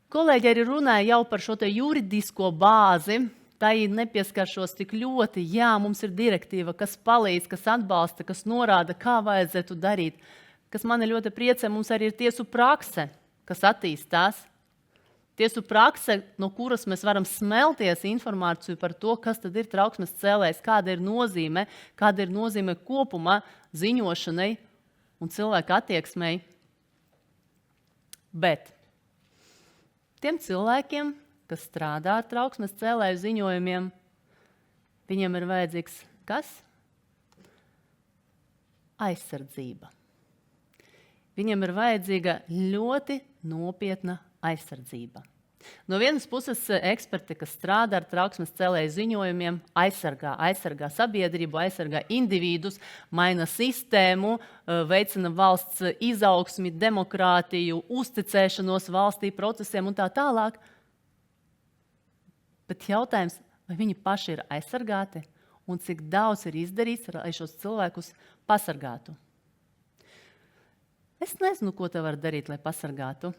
Kolēģi arī runāja jau par šo te juridisko bāzi, tai nepieskaršos tik ļoti. Jā, mums ir direktīva, kas palīdz, kas atbalsta, kas norāda, kā vajadzētu darīt. Kas mani ļoti priecē, mums arī ir tiesu prakse, kas attīstās. Tiesu prakse, no kuras mēs varam smelties informāciju par to, kas tad ir trauksmes cēlējs, kāda ir nozīme kopumā ziņošanai un cilvēku attieksmei. Bet tiem cilvēkiem, kas strādā ar trauksmes cēlēju ziņojumiem, viņiem ir vajadzīgs kas? Aizsardzība. Viņiem ir vajadzīga ļoti nopietna aizsardzība. No vienas puses, eksperti, kas strādā ar trauksmes cēlēju ziņojumiem, aizsargā sabiedrību, aizsargā individus, maina sistēmu, veicina valsts izaugsmi, demokrātiju, uzticēšanos valstī, procesiem un tā tālāk. Bet jautājums, vai viņi paši ir aizsargāti un cik daudz ir izdarīts, lai šos cilvēkus pasargātu? Es nezinu, ko te var darīt, lai pasargātu.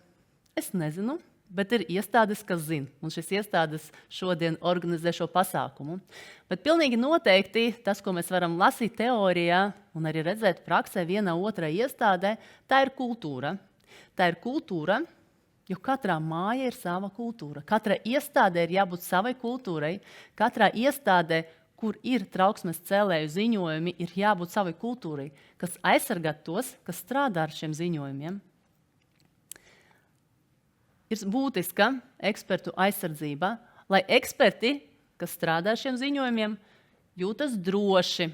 Es nezinu, bet ir iestādes, kas zina. Un šis iestādes šodien organizē šo pasākumu. Bet pilnīgi noteikti tas, ko mēs varam lasīt teorijā un arī redzēt praksē vienā otrā iestādē, tā ir kultūra. Tā ir kultūra, jo katrā māja ir sava kultūra. Katrai iestādē ir jābūt savai kultūrai. Katrā iestādē, kur ir trauksmes cēlēju ziņojumi, ir jābūt savai kultūrai, kas aizsargā tos, kas strādā ar šiem ziņojumiem. Ir būtiska ekspertu aizsardzība, lai eksperti, kas strādā ar šiem ziņojumiem, jūtas droši.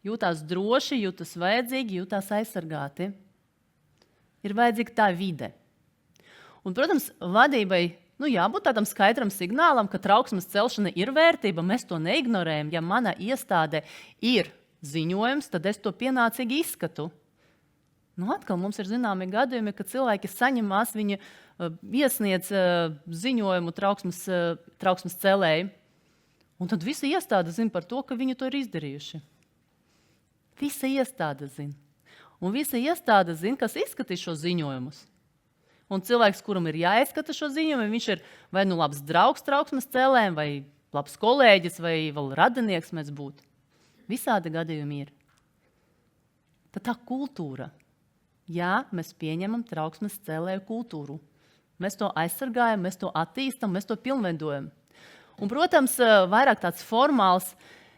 Jūtas vajadzīgi, jūtas aizsargāti. Ir vajadzīga tā vide. Un, protams, vadībai jābūt tādam skaidram signālam, ka trauksmes celšana ir vērtība. Mēs to neignorējam. Ja mana iestāde ir ziņojums, tad es to pienācīgi izskatu. Atkal mums ir zināmi gadījumi, ka cilvēki saņemās, viņi iesniedz ziņojumu trauksmes cēlēji. Un tad visa iestāde zina par to, ka viņi to ir izdarījuši. Visa iestāde zina. Un visa iestāde zina, kas izskatīs šo ziņojumus. Un cilvēks, kuram ir jāizskata šo ziņojumu, viņš ir vai labs draugs trauksmes cēlējiem, vai labs kolēģis, vai vēl radinieks mēs būtu. Visādi gadījumi ir. Tad tā kultūra. Jā, mēs pieņemam trauksmes cēlēju kultūru. Mēs to aizsargājam, mēs to attīstam, mēs to pilnveidojam. Un, protams, vairāk tāds formāls,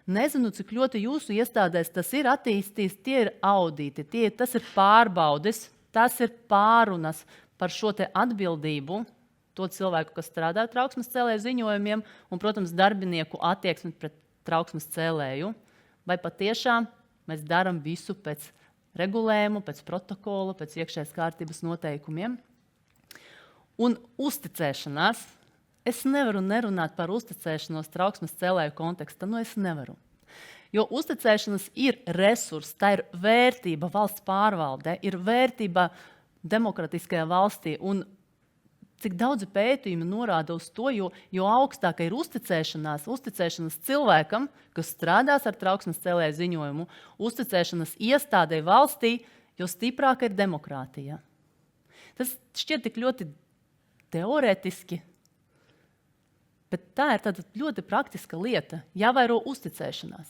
nezinu, cik ļoti jūsu iestādēs tas ir attīstīts, tie ir audīti, tas ir pārbaudes, tas ir pārunas par šo te atbildību, to cilvēku, kas strādā ar trauksmes cēlēju ziņojumiem, un, protams, darbinieku attieksmi pret trauksmes cēlēju. Vai patiešām mēs darām visu pēc regulējumu, pēc protokola, pēc iekšējās kārtības noteikumiem? Un uzticēšanās. Es nevaru nerunāt par uzticēšanos trauksmes cēlēju kontekstā. Es nevaru. Jo uzticēšanās ir resurs, tā ir vērtība valsts pārvaldē, ir vērtība demokratiskajā valstī. Un cik daudzi pētījumi norāda uz to, jo augstāka ir uzticēšanās cilvēkam, kas strādās ar trauksmes cēlēju ziņojumu, uzticēšanās iestādei valstī, jo stiprāka ir demokrātija. Tas šķiet tik ļoti teorētiski, bet tā ir tāda ļoti praktiska lieta. Jāvēro uzticēšanās.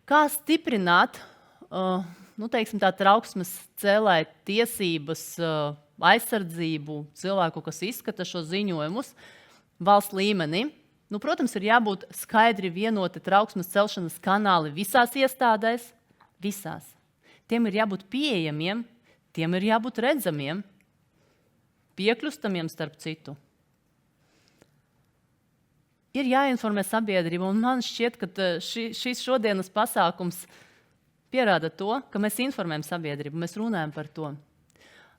Kā stiprināt tā trauksmes cēlēju tiesības, aizsardzību cilvēku, kas izskata šo ziņojumus valsts līmenī? Protams, ir jābūt skaidri vienoti trauksmes celšanas kanāli visās iestādēs. Visās. Tiem ir jābūt pieejamiem, tiem ir jābūt redzamiem, piekļūstamiem starp citu. Ir jāinformē sabiedrība, un man šķiet, ka šis šodienas pasākums pierāda to, ka mēs informējam sabiedrību, mēs runājam par to.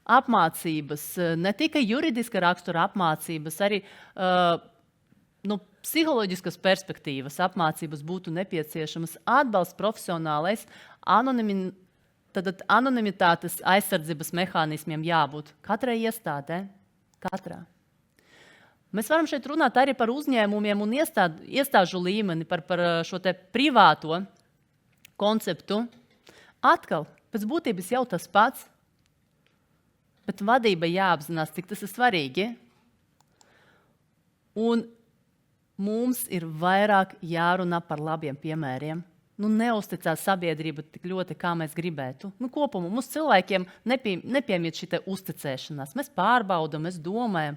Apmācības, ne tikai juridiska rakstura apmācības, arī psiholoģiskas perspektīvas apmācības būtu nepieciešamas. Atbalsts profesionālais, anonimitātes aizsardzības mehānismiem jābūt katrai iestādē. Katrā. Mēs varam šeit runāt arī par uzņēmumiem un iestāžu līmeni, par šo te privāto konceptu. Atkal, pēc būtības jau tas pats, bet vadība jāapzinās, cik tas ir svarīgi. Un mums ir vairāk jārunā par labiem piemēriem. Neuzticās sabiedrība tik ļoti, kā mēs gribētu. Kopumā mums cilvēkiem nepiemiet šī uzticēšanās. Mēs pārbaudam, mēs domājam,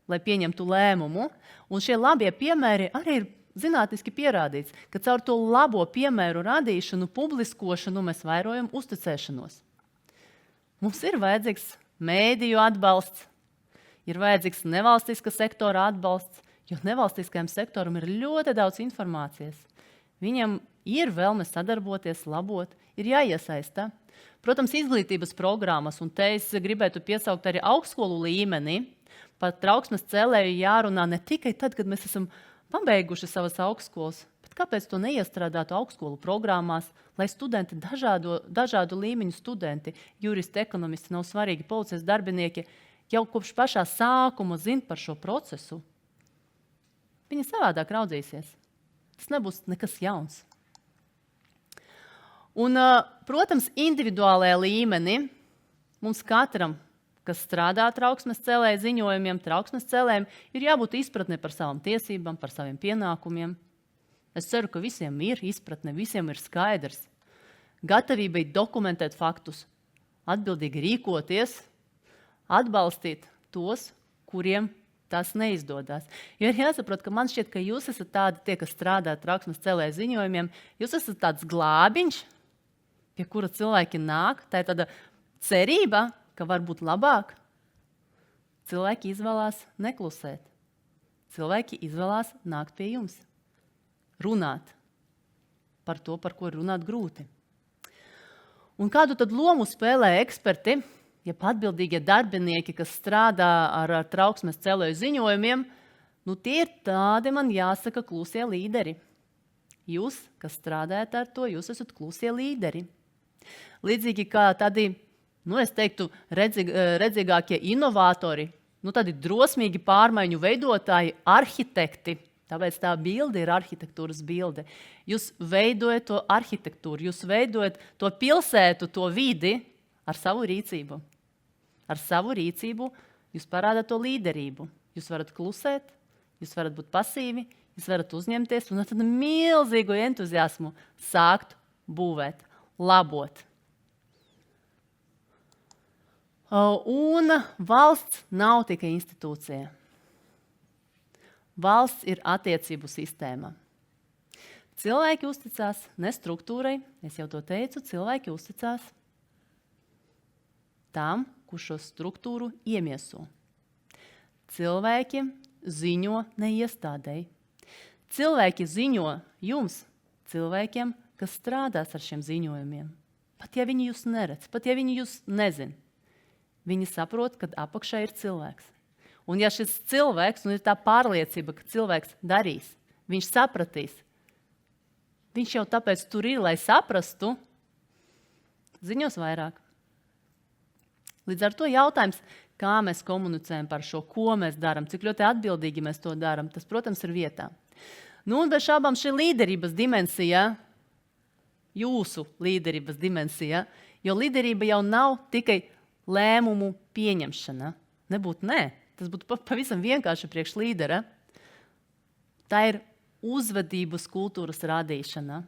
lai pieņemtu lēmumu. Un šie labie piemēri arī ir zinātniski pierādīts, ka caur to labo piemēru radīšanu, publiskošanu mēs vairojam uzticēšanos. Mums ir vajadzīgs mēdīju atbalsts, ir vajadzīgs nevalstiska sektora atbalsts, jo nevalstiskajam sektoram ir ļoti daudz informācijas. Viņam ir vēlme sadarboties, labot, ir jāiesaista. Protams, izglītības programmas, un te es gribētu piesaukt arī augstskolu līmeni. Par trauksmes cēlēju jārunā ne tikai tad, kad mēs esam pabeiguši savas augstskolas, bet kāpēc to neiestrādātu augstskolu programmās, lai studenti, dažādu līmeņu studenti, juristi, ekonomisti, nav svarīgi, policijas darbinieki, jau kopš pašā sākuma zina par šo procesu. Viņi savādāk raudzīsies. Tas nebūs nekas jauns. Un, protams, individuālajā līmenī mums katram, kas strādā trauksmes cēlēju ziņojumiem, trauksmes cēlējiem, ir jābūt izpratne par savām tiesībām, par saviem pienākumiem. Es ceru, ka visiem ir izpratne, visiem ir skaidrs. Gatavība dokumentēt faktus, atbildīgi rīkoties, atbalstīt tos, kuriem tas neizdodas. Jo ir jāsaprot, ka man šķiet, ka jūs esat tādi, tie, kas strādā trauksmes cēlēju ziņojumiem, jūs esat tāds glābiņš, pie kura cilvēki nāk. Tā ir tāda cerība, ka var būt labāk. Cilvēki izvēlās neklusēt. Cilvēki izvēlās nākt pie jums. Runāt par to, par ko runāt grūti. Un kādu tad lomu spēlē eksperti, jeb atbildīgie darbinieki, kas strādā ar trauksmes cēlēju ziņojumiem, tie ir tādi, man jāsaka, klusie līderi. Jūs, kas strādājat ar to, jūs esat klusie līderi. Līdzīgi kā tādi, es teiktu, redzīgākie inovatori, tādi drosmīgi pārmaiņu veidotāji, arhitekti. Tāpēc tā bilde ir arhitektūras bilde. Jūs veidojat to arhitektūru, jūs veidojat to pilsētu, to vidi ar savu rīcību. Ar savu rīcību jūs parādāt to līderību. Jūs varat klusēt, jūs varat būt pasīvi, jūs varat uzņemties un ar tādu milzīgu entuziasmu sākt būvēt, labot. Un valsts nav tikai institūcija. Valsts ir attiecību sistēma. Cilvēki uzticās ne struktūrai, es jau to teicu, cilvēki uzticās tam, kurš šo struktūru iemieso. Cilvēki ziņo ne iestādēji. Cilvēki ziņo jums, cilvēkiem, kas strādās ar šiem ziņojumiem. Pat ja viņi jūs neredz, pat ja viņi jūs nezin, viņi saprot, ka apakšā ir cilvēks. Un ja šis cilvēks, un ir tā pārliecība, ka cilvēks darīs, viņš sapratīs, viņš jau tāpēc tur ir, lai saprastu, ziņos vairāk. Līdz ar to jautājums, kā mēs komunicējam par šo, ko mēs darām, cik ļoti atbildīgi mēs to darām, tas, protams, ir vietā. Un bez šābām šī līderības dimensija, jūsu līderības dimensija, jo līderība jau nav tikai lēmumu pieņemšana. Nebūtu nē. Tas būtu pavisam vienkārši priekš līdera. Tā ir uzvedības kultūras radīšana.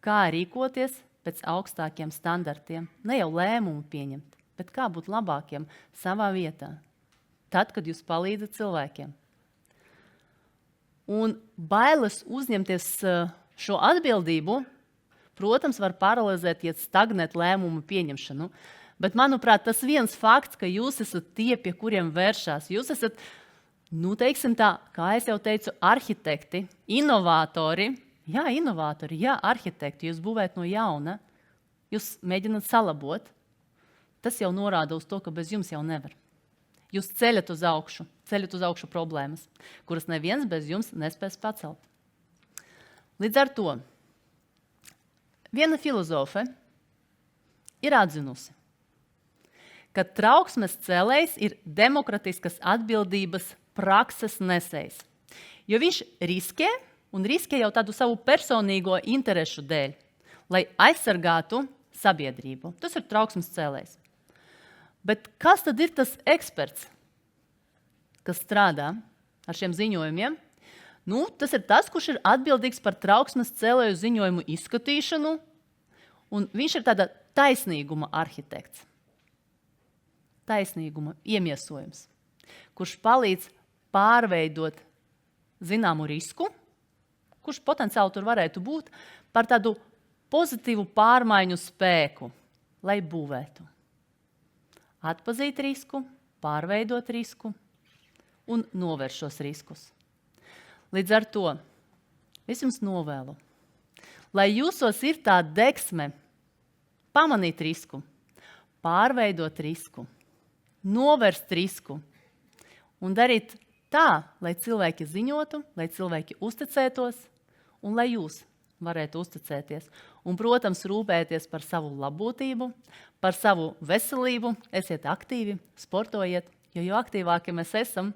Kā rīkoties pēc augstākiem standartiem. Ne jau lēmumu pieņemt, bet kā būt labākiem savā vietā. Tad, kad jūs palīdzat cilvēkiem. Un bailes uzņemties šo atbildību, protams, var paralizēt, ja stagnēt lēmumu pieņemšanu. Bet, manuprāt, tas viens fakts, ka jūs esat tie, pie kuriem vēršās. Jūs esat, teiksim tā, kā es jau teicu, arhitekti, inovatori. Jā, inovatori, jā, arhitekti. Jūs būvējat no jauna. Jūs mēģināt salabot. Tas jau norāda uz to, ka bez jums jau nevar. Jūs ceļat uz augšu problēmas, kuras neviens bez jums nespēs pacelt. Līdz ar to viena filozofe ir atzinusi, ka trauksmes cēlējs ir demokratiskas atbildības prakses nesējs. Jo viņš riskē jau tādu savu personīgo interešu dēļ, lai aizsargātu sabiedrību. Tas ir trauksmes cēlējs. Bet kas tad ir tas eksperts, kas strādā ar šiem ziņojumiem. Nu, tas ir tas, kurš ir atbildīgs par trauksmes cēlēju ziņojumu izskatīšanu, un viņš ir tāda taisnīguma arhitekts. Taisnīguma iemiesojums, kurš palīdz pārveidot zināmu risku, kurš potenciāli tur varētu būt, par tādu pozitīvu pārmaiņu spēku, lai būvētu. Atpazīt risku, pārveidot risku un novērst šos riskus. Līdz ar to es jums novēlu, lai jūsos ir tā degsme pamanīt risku, pārveidot risku, novērst risku un darīt tā, lai cilvēki ziņotu, lai cilvēki uzticētos un lai jūs varētu uzticēties. Un, protams, rūpēties par savu labbūtību, par savu veselību, esiet aktīvi, sportojiet, jo aktīvāki mēs esam,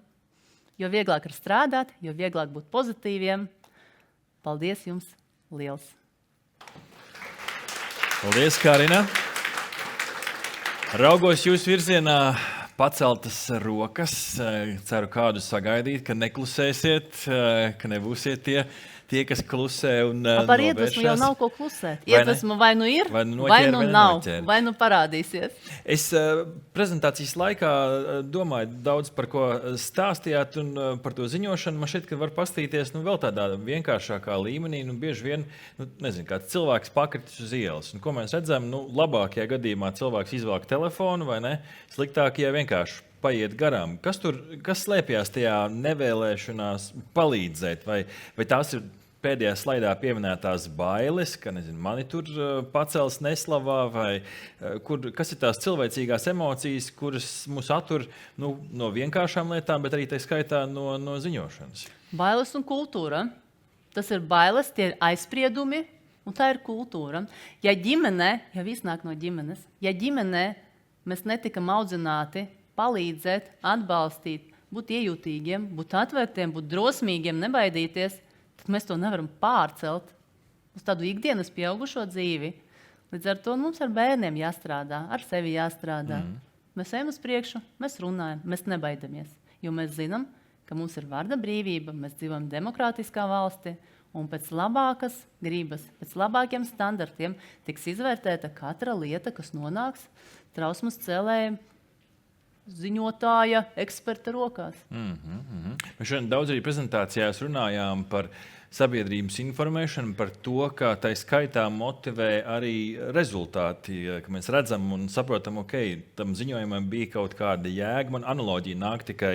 jo vieglāk ir strādāt, jo vieglāk būt pozitīviem. Paldies jums liels! Paldies, Karina! Raugos jūsu virzienā paceltas rokas. Ceru kādu sagaidīt, ka neklusēsiet, ka nebūsiet tie, kas klusē un Par iedvesmu jau nav ko klusēt. Iedvesmu vai nu ir, vai nu nav, vai nu parādīsies. Es prezentācijas laikā domāju daudz par ko stāstījāt un par to ziņošanu. Man šķiet, ka var pastīties vēl tādā vienkāršākā līmenī. Bieži vien, nezinu, kāds cilvēks pakritis uz ielas. Un, ko mēs redzam? Labākajā gadījumā cilvēks izvelk telefonu, vai ne? Sliktākajā vienkārši paiet garām. Kas slēpjas tajā nevēlēšanās palīdzēt? Vai tās ir pēdējā slaidā pieminētās bailes, ka mani tur pacels neslavā, vai kas ir tās cilvēcīgās emocijas, kuras mūs attur no vienkāršām lietām, bet arī tā skaitā no ziņošanas? Bailes un kultūra. Tas ir bailes, tie ir aizspriedumi, un tā ir kultūra. Ja ģimenē, ja viss nāk no ģimenes, ja ģimenē mēs netikam audzināti palīdzēt, atbalstīt, būt iejūtīgiem, būt atvērtiem, būt drosmīgiem, nebaidīties, tad mēs to nevaram pārcelt uz tādu ikdienas pieaugušo dzīvi. Līdz ar to mums ar bērniem jāstrādā, ar sevi jāstrādā. Mēs ejam uz priekšu, mēs runājam, mēs nebaidamies, jo mēs zinām, ka mums ir vārda brīvība, mēs dzīvojam demokrātiskā valstī, un pēc labākas gribas, pēc labākiem standartiem tiks izvērtēta katra lieta, kas nonāks trausmas cēlējiem, ziņotāja, eksperta rokās. Mēs šodien daudz arī prezentācijās runājām par sabiedrības informēšanu, par to, ka tai skaitā motivē arī rezultāti, ka mēs redzam un saprotam, tam ziņojumam bija kaut kāda jēga. Man analoģija nāk tikai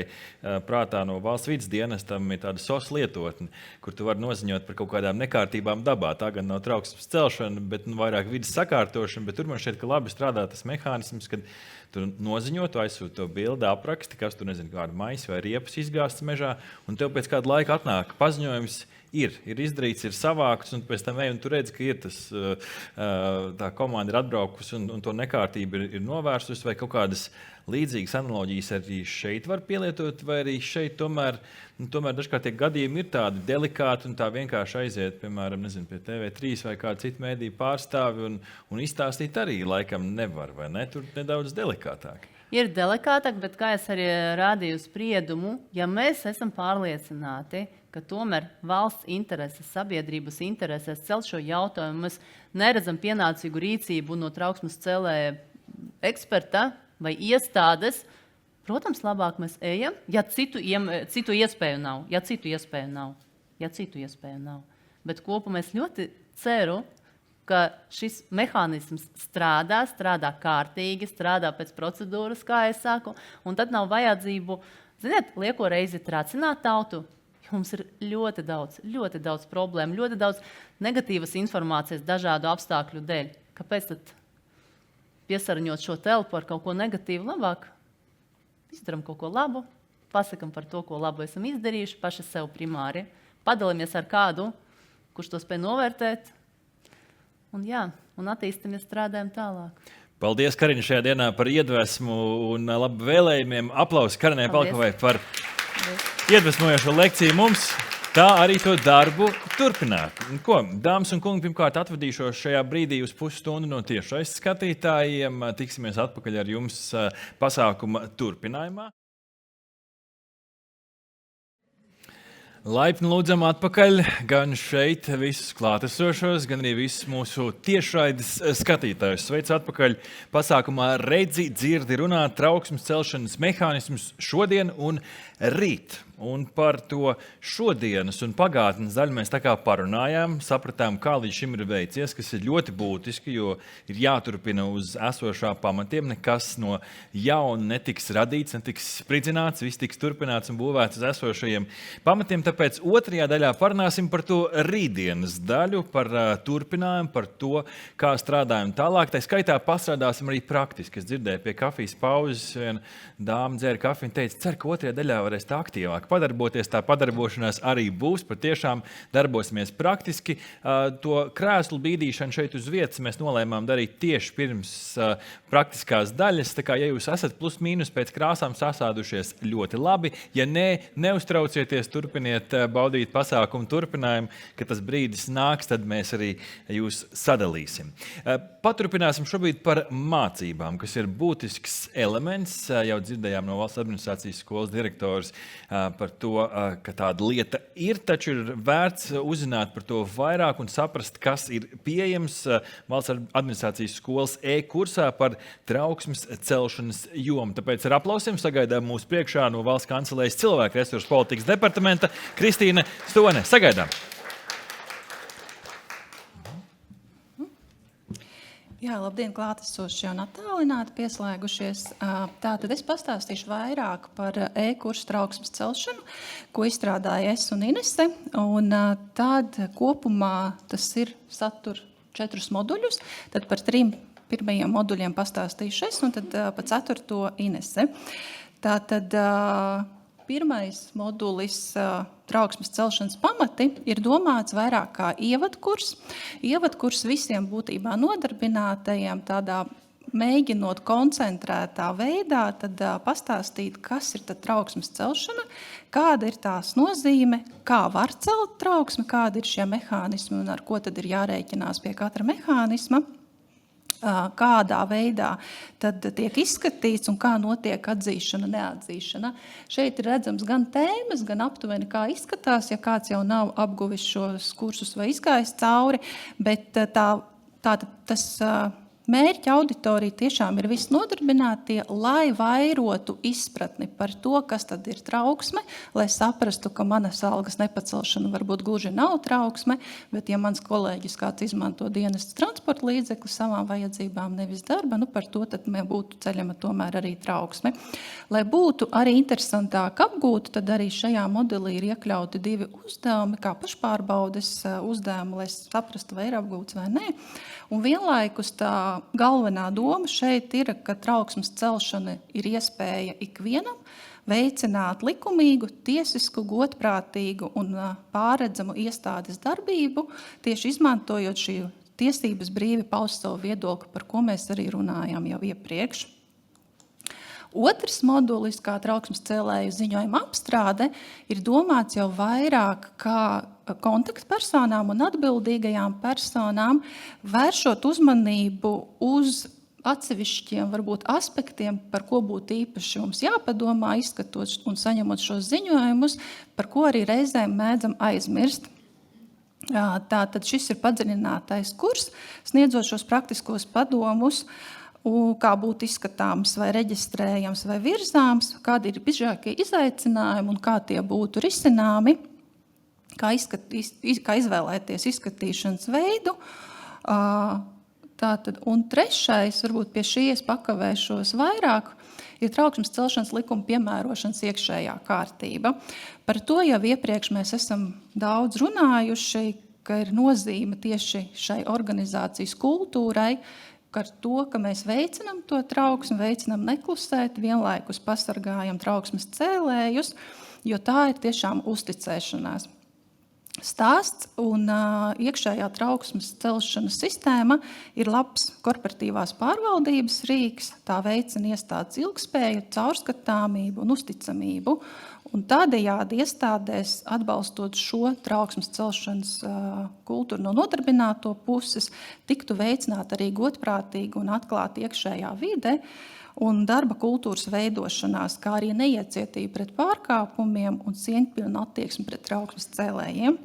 prātā no valsts vides dienestam, ir tāda SOS lietotne, kur tu vari noziņot par kaut kādām nekārtībām dabā. Tā gan nav trauksmes celšana, bet vairāk vides sakārtošana, bet tur man šķiet, ka labi strādā tas mehānisms, kad tu noziņot, aizsūti to bildi, apraksti, kas tur, kādu maisu vai riepas izgāsts mežā, un tev pēc kāda laika atnāk paziņojums, ir izdarīts, ir savākts, un pēc tam ej, un tu redzi, ka ir tas, tā komanda ir atbraukusi un to nekārtību ir novērsusi, vai kaut kādas līdzīgas analoģijas arī šeit var pielietot, vai arī šeit tomēr dažkārt tie gadījumi ir tādi delikāti un tā vienkārši aiziet, piemēram, pie TV3 vai kādu citu mēdīju pārstāvi un izstāstīt arī laikam nevar, vai ne? Tur nedaudz delikātāk. Ir delikātāk, bet kā es arī rādīju spriedumu, ja mēs esam pārliecināti, ka tomēr valsts intereses, sabiedrības intereses celt šo jautājumu, mēs neredzam pienācīgu rīcību no trauksmes cēlēja eksperta vai iestādes, protams, labāk mēs ejam, ja citu iespēju nav. Bet kopumā es ļoti ceru, ka šis mehānisms strādā kārtīgi, strādā pēc procedūras, kā es saku, un tad nav vajadzību, lieko reizi tracināt tautu. Mums ir ļoti daudz problēmu, ļoti daudz negatīvas informācijas dažādu apstākļu dēļ. Kāpēc tad piesārņot šo telpu ar kaut ko negatīvu? Labāk izdarām kaut ko labu, pasakam par to, ko labu esam izdarījuši, paši sev primāri, padalāmies ar kādu, kurš to spēj novērtēt, un attīstamies, strādājam tālāk. Paldies, Karina, šajā dienā par iedvesmu un labu vēlējumiem. Aplausi Karinai Palkovai par iedvesmojošo lekciju mums. Tā arī to darbu turpināt. Ko, dāmas un kungi, pirmkārt atvadīšos šajā brīdī uz pusstundu no tiešais skatītājiem. Tiksimies atpakaļ ar jums pasākuma turpinājumā. Laipni lūdzam atpakaļ gan šeit visus klātesošos, gan arī visus mūsu tiešraides skatītājus. Sveic atpakaļ pasākumā Redzi, dzirdi, runā, trauksmes celšanas mehānismus šodien un rīt. Un par to šodienas un pagātnes daļu mēs tā kā parunājām, sapratām, kā līdz šim ir veicies, kas ir ļoti būtiski, jo ir jāturpina uz esošā pamatiem, nekas no jauna netiks radīts, netiks spridzināts, viss tiks turpināts un būvēts uz esošajiem pamatiem. Tāpēc otrajā daļā parunāsim par to rītdienas daļu, par turpinājumu, par to, kā strādājam tālāk. Tā skaitā pastrādāsim arī praktiski. Es dzirdēju pie kafijas pauzes, viena dāma dzēra kafiju un teica, cer, ka otrajā daļā varēs tā aktīvāk padarboties, tā padarbošanās arī būs, patiešām darbosimies praktiski. To krēslu bīdīšanu šeit uz vietas mēs nolēmām darīt tieši pirms praktiskās daļas, tā kā, ja jūs esat plus mīnus pēc krāsām sasādušies ļoti labi, ja nē, neuztraucieties, turpiniet baudīt pasākumu turpinājumu, ka tas brīdis nāks, tad mēs arī jūs sadalīsim. Paturpināsim šobrīd par mācībām, kas ir būtisks elements, jau dzirdējām no Valsts administrācijas skolas direktors par to, ka tāda lieta ir, taču ir vērts uzzināt par to vairāk un saprast, kas ir pieejams Valsts administrācijas skolas e-kursā par trauksmes celšanas jomu. Tāpēc ar aplausiem sagaidām mūsu priekšā no Valsts kancelējas cilvēku resursu politikas departamenta Kristīne Stone. Sagaidām! Jā, labdien, klātesošie un attālināti pieslēgušies. Tātad es pastāstīšu vairāk par e-kursu trauksmes celšanu, ko izstrādāja es un Inese. Un tad kopumā tas satur 4 moduļus. Tad par 3 pirmajiem moduļiem pastāstīšu es un tad pa 4. Inese. Tātad pirmais modulis trauksmes celšanas pamati ir domāts vairāk kā ievadkurs. Ievadkurs visiem būtībā nodarbinātajiem tādā mēģinot koncentrētā veidā tad pastāstīt, kas ir tad trauksmes celšana, kāda ir tās nozīme, kā var celt trauksmi, kādi ir šie mehānismi un ar ko tad ir jārēķinās pie katra mehānisma. Kādā veidā tad tiek izskatīts un kā notiek atzīšana, neatzīšana. Šeit ir redzams gan tēmas, gan aptuveni kā izskatās, ja kāds jau nav apguvis šos kursus vai izgājis cauri, bet tas mērķa auditorija tiešām ir viss nodarbinātie, lai vairotu izpratni par to, kas tad ir trauksme, lai saprastu, ka manas algas nepacelšana varbūt gluži nav trauksme, bet ja mans kolēģis kāds izmanto dienestas transporta līdzekli savām vajadzībām, nevis darba, par to tad būtu ceļama tomēr arī trauksme. Lai būtu arī interesantāk apgūt, tad arī šajā modelī ir iekļauti 2 uzdevumi, kā pašpārbaudes uzdevumi, lai saprastu, vai ir apgūts vai nē. Un vienlaikus tā galvenā doma šeit ir, ka trauksmes celšana ir iespēja ikvienam veicināt likumīgu, tiesisku, godprātīgu un pārredzamu iestādes darbību, tieši izmantojot šī tiesības brīvi paust savu viedokli, par ko mēs arī runājām jau iepriekš. Otrs modulis, kā trauksmes cēlēju ziņojuma apstrāde, ir domāts jau vairāk kā kontaktpersonām un atbildīgajām personām, vēršot uzmanību uz atsevišķiem varbūt aspektiem, par ko būtu īpaši mums jāpadomā, izskatot un saņemot šos ziņojumus, par ko arī reizēm mēdzam aizmirst. Tātad šis ir padziļinātais kurs, sniedzot šos praktiskos padomus, kā būtu izskatāms vai reģistrējams vai virzāms, kādi ir biežākie izaicinājumi un kā tie būtu risināmi, kā izvēlēties izskatīšanas veidu. Tātad, un trešais, varbūt pie šīs pakavēšos vairāk, ir trauksmes celšanas likuma piemērošanas iekšējā kārtība. Par to jau iepriekš mēs esam daudz runājuši, ka ir nozīme tieši šai organizācijas kultūrai, ar to, ka mēs veicinam to trauksmi, veicinam neklusēt, vienlaikus pasargājam trauksmes cēlējus, jo tā ir tiešām uzticēšanās. Stāsts un iekšējā trauksmes celšanas sistēma ir labs korporatīvās pārvaldības rīks, tā veicina iestādes ilgspēju, caurskatāmību un uzticamību. Un tādējādi iestādēs, atbalstot šo trauksmes celšanas kultūru no nodarbināto puses, tiktu veicināta arī godprātīga un atklāta iekšējā vide un darba kultūras veidošanās, kā arī neiecietība pret pārkāpumiem un cieņpilna attieksme pret trauksmes cēlējiem.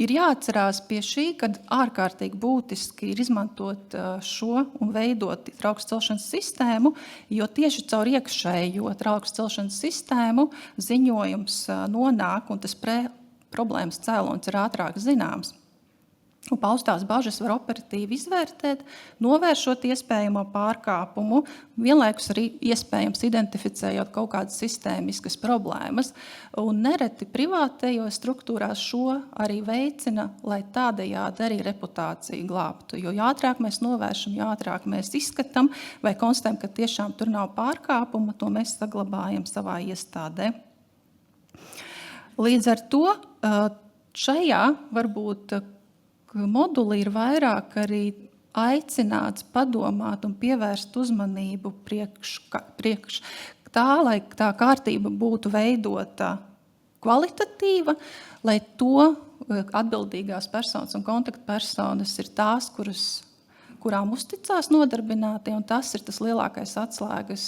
Ir jāatcerās pie šī, kad ārkārtīgi būtiski ir izmantot šo un veidot trauksmes celšanas sistēmu, jo tieši caur iekšējo trauksmes celšanas sistēmu ziņojums nonāk un tas problēmas cēlonis ir ātrāk zināms. Un paustās bažas var operatīvi izvērtēt, novēršot iespējamo pārkāpumu, vienlaikus arī iespējams identificējot kaut kādas sistēmiskas problēmas. Un nereti privātajos struktūrās šo arī veicina, lai tādējādi arī reputāciju glābtu. Jo ātrāk mēs novēršam, jo ātrāk mēs izskatām vai konstatējam, ka tiešām tur nav pārkāpuma, to mēs saglabājam savā iestādē. Līdz ar to šajā varbūt modulī ir vairāk arī aicināts padomāt un pievērst uzmanību priekš tā, lai tā kārtība būtu veidota kvalitatīva, lai to atbildīgās personas un kontaktpersonas ir tās, kurām uzticās nodarbinātie, un tas ir tas lielākais atslēgas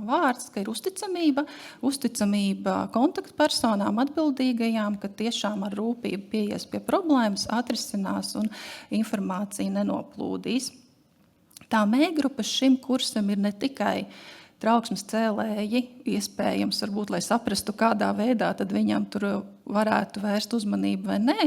vārds, ka ir uzticamība kontaktpersonām atbildīgajām, ka tiešām ar rūpību pieies pie problēmas, atrisinās un informācija nenoplūdīs. Tā mēgrupa šim kursam ir ne tikai trauksmes cēlēji, iespējams, varbūt, lai saprastu, kādā veidā tad viņam tur varētu vērst uzmanību vai nē,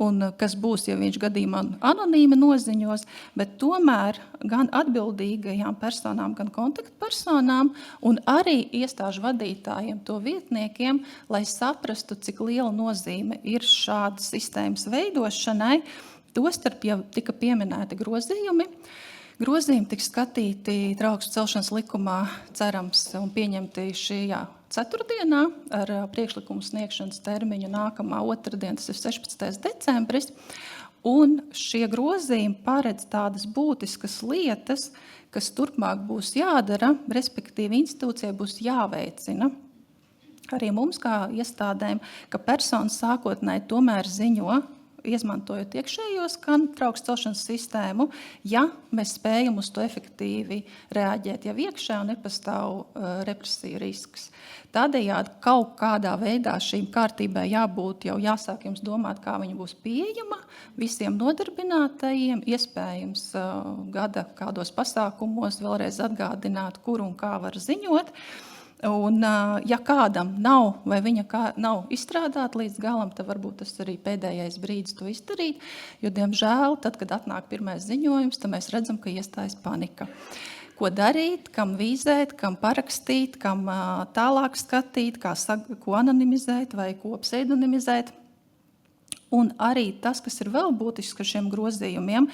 un kas būs, ja viņš gadījumā anonīmi noziņos, bet tomēr gan atbildīgajām personām, gan kontaktpersonām, un arī iestāžu vadītājiem, to vietniekiem, lai saprastu, cik liela nozīme ir šādas sistēmas veidošanai. Tostarp jau tika pieminēti grozījumi. Grozījumi tiks skatīti trauksmes celšanas likumā, cerams, un pieņemti šajā ceturtdienā ar priekšlikumu sniegšanas termiņu nākamā otrdiena, tas ir 16. decembris. Un šie grozījumi paredz tādas būtiskas lietas, kas turpmāk būs jādara, respektīvi institūcijai būs jāveicina. Arī mums kā iestādēm, ka personas sākotnēji tomēr ziņo, izmantojot iekšējos trauksmes celšanas sistēmu, ja mēs spējam uz to efektīvi reaģēt jau iekšē un nepastāv represija risks. Tādējādi kaut kādā veidā šīm kārtībai jābūt, jau jāsāk jums domāt, kā viņa būs pieejama visiem nodarbinātajiem, iespējams gada kādos pasākumos vēlreiz atgādināt, kur un kā var ziņot. Un, ja kādam nav vai viņa nav izstrādāta līdz galam, tad varbūt tas arī pēdējais brīdis to izdarīt, jo, diemžēl, tad, kad atnāk pirmais ziņojums, tad mēs redzam, ka iestājas panika. Ko darīt, kam vīzēt, kam parakstīt, kam tālāk skatīt, ko anonimizēt vai ko pseidonimizēt. Un arī tas, kas ir vēl būtisks ar šiem grozījumiem,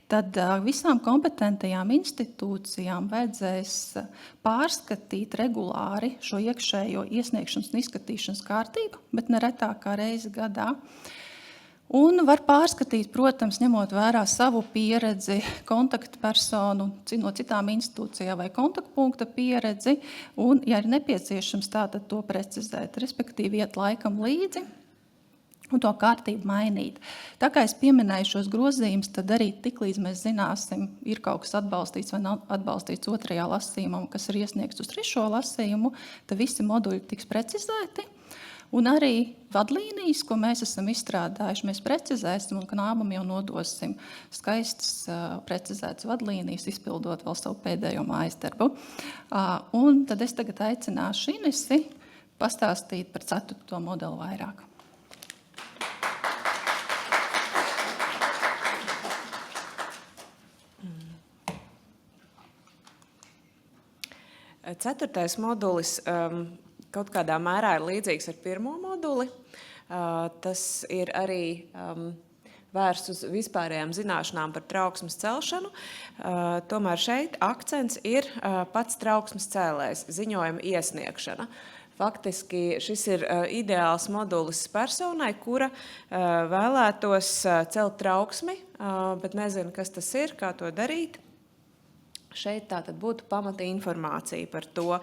tad visām kompetentajām institūcijām vajadzēs pārskatīt regulāri šo iekšējo iesniegšanas un izskatīšanas kārtību, bet ne retāk kā reizi gadā. Un var pārskatīt, protams, ņemot vērā savu pieredzi, kontaktpersonu no citām institūcijām vai kontaktpunkta pieredzi, un, ja ir nepieciešams, tātad to precizēt, respektīvi iet laikam līdzi un to kārtību mainīt. Tā kā es pieminēju šos grozījumus, tad arī tiklīdz mēs zināsim, ir kaut kas atbalstīts vai nav atbalstīts otrajā lasījumā, kas ir iesniegts uz trešo lasījumu, tad visi moduļi tiks precizēti. Un arī vadlīnijas, ko mēs esam izstrādājuši, mēs precizēsim un knābam jau nodosim skaistas precizētas vadlīnijas, izpildot vēl savu pēdējo mājas darbu. Un tad es tagad aicināšu Inesi pastāstīt par 4. modeli vairāk. Ceturtais modulis kaut kādā mērā ir līdzīgs ar pirmo moduli. Tas ir arī vērsts uz vispārējām zināšanām par trauksmes celšanu. Tomēr šeit akcents ir pats trauksmes cēlējs, ziņojuma iesniegšana. Faktiski šis ir ideāls modulis personai, kura vēlētos celt trauksmi, bet nezina, kas tas ir, kā to darīt. Šeit tātad būtu pamata informācija par to.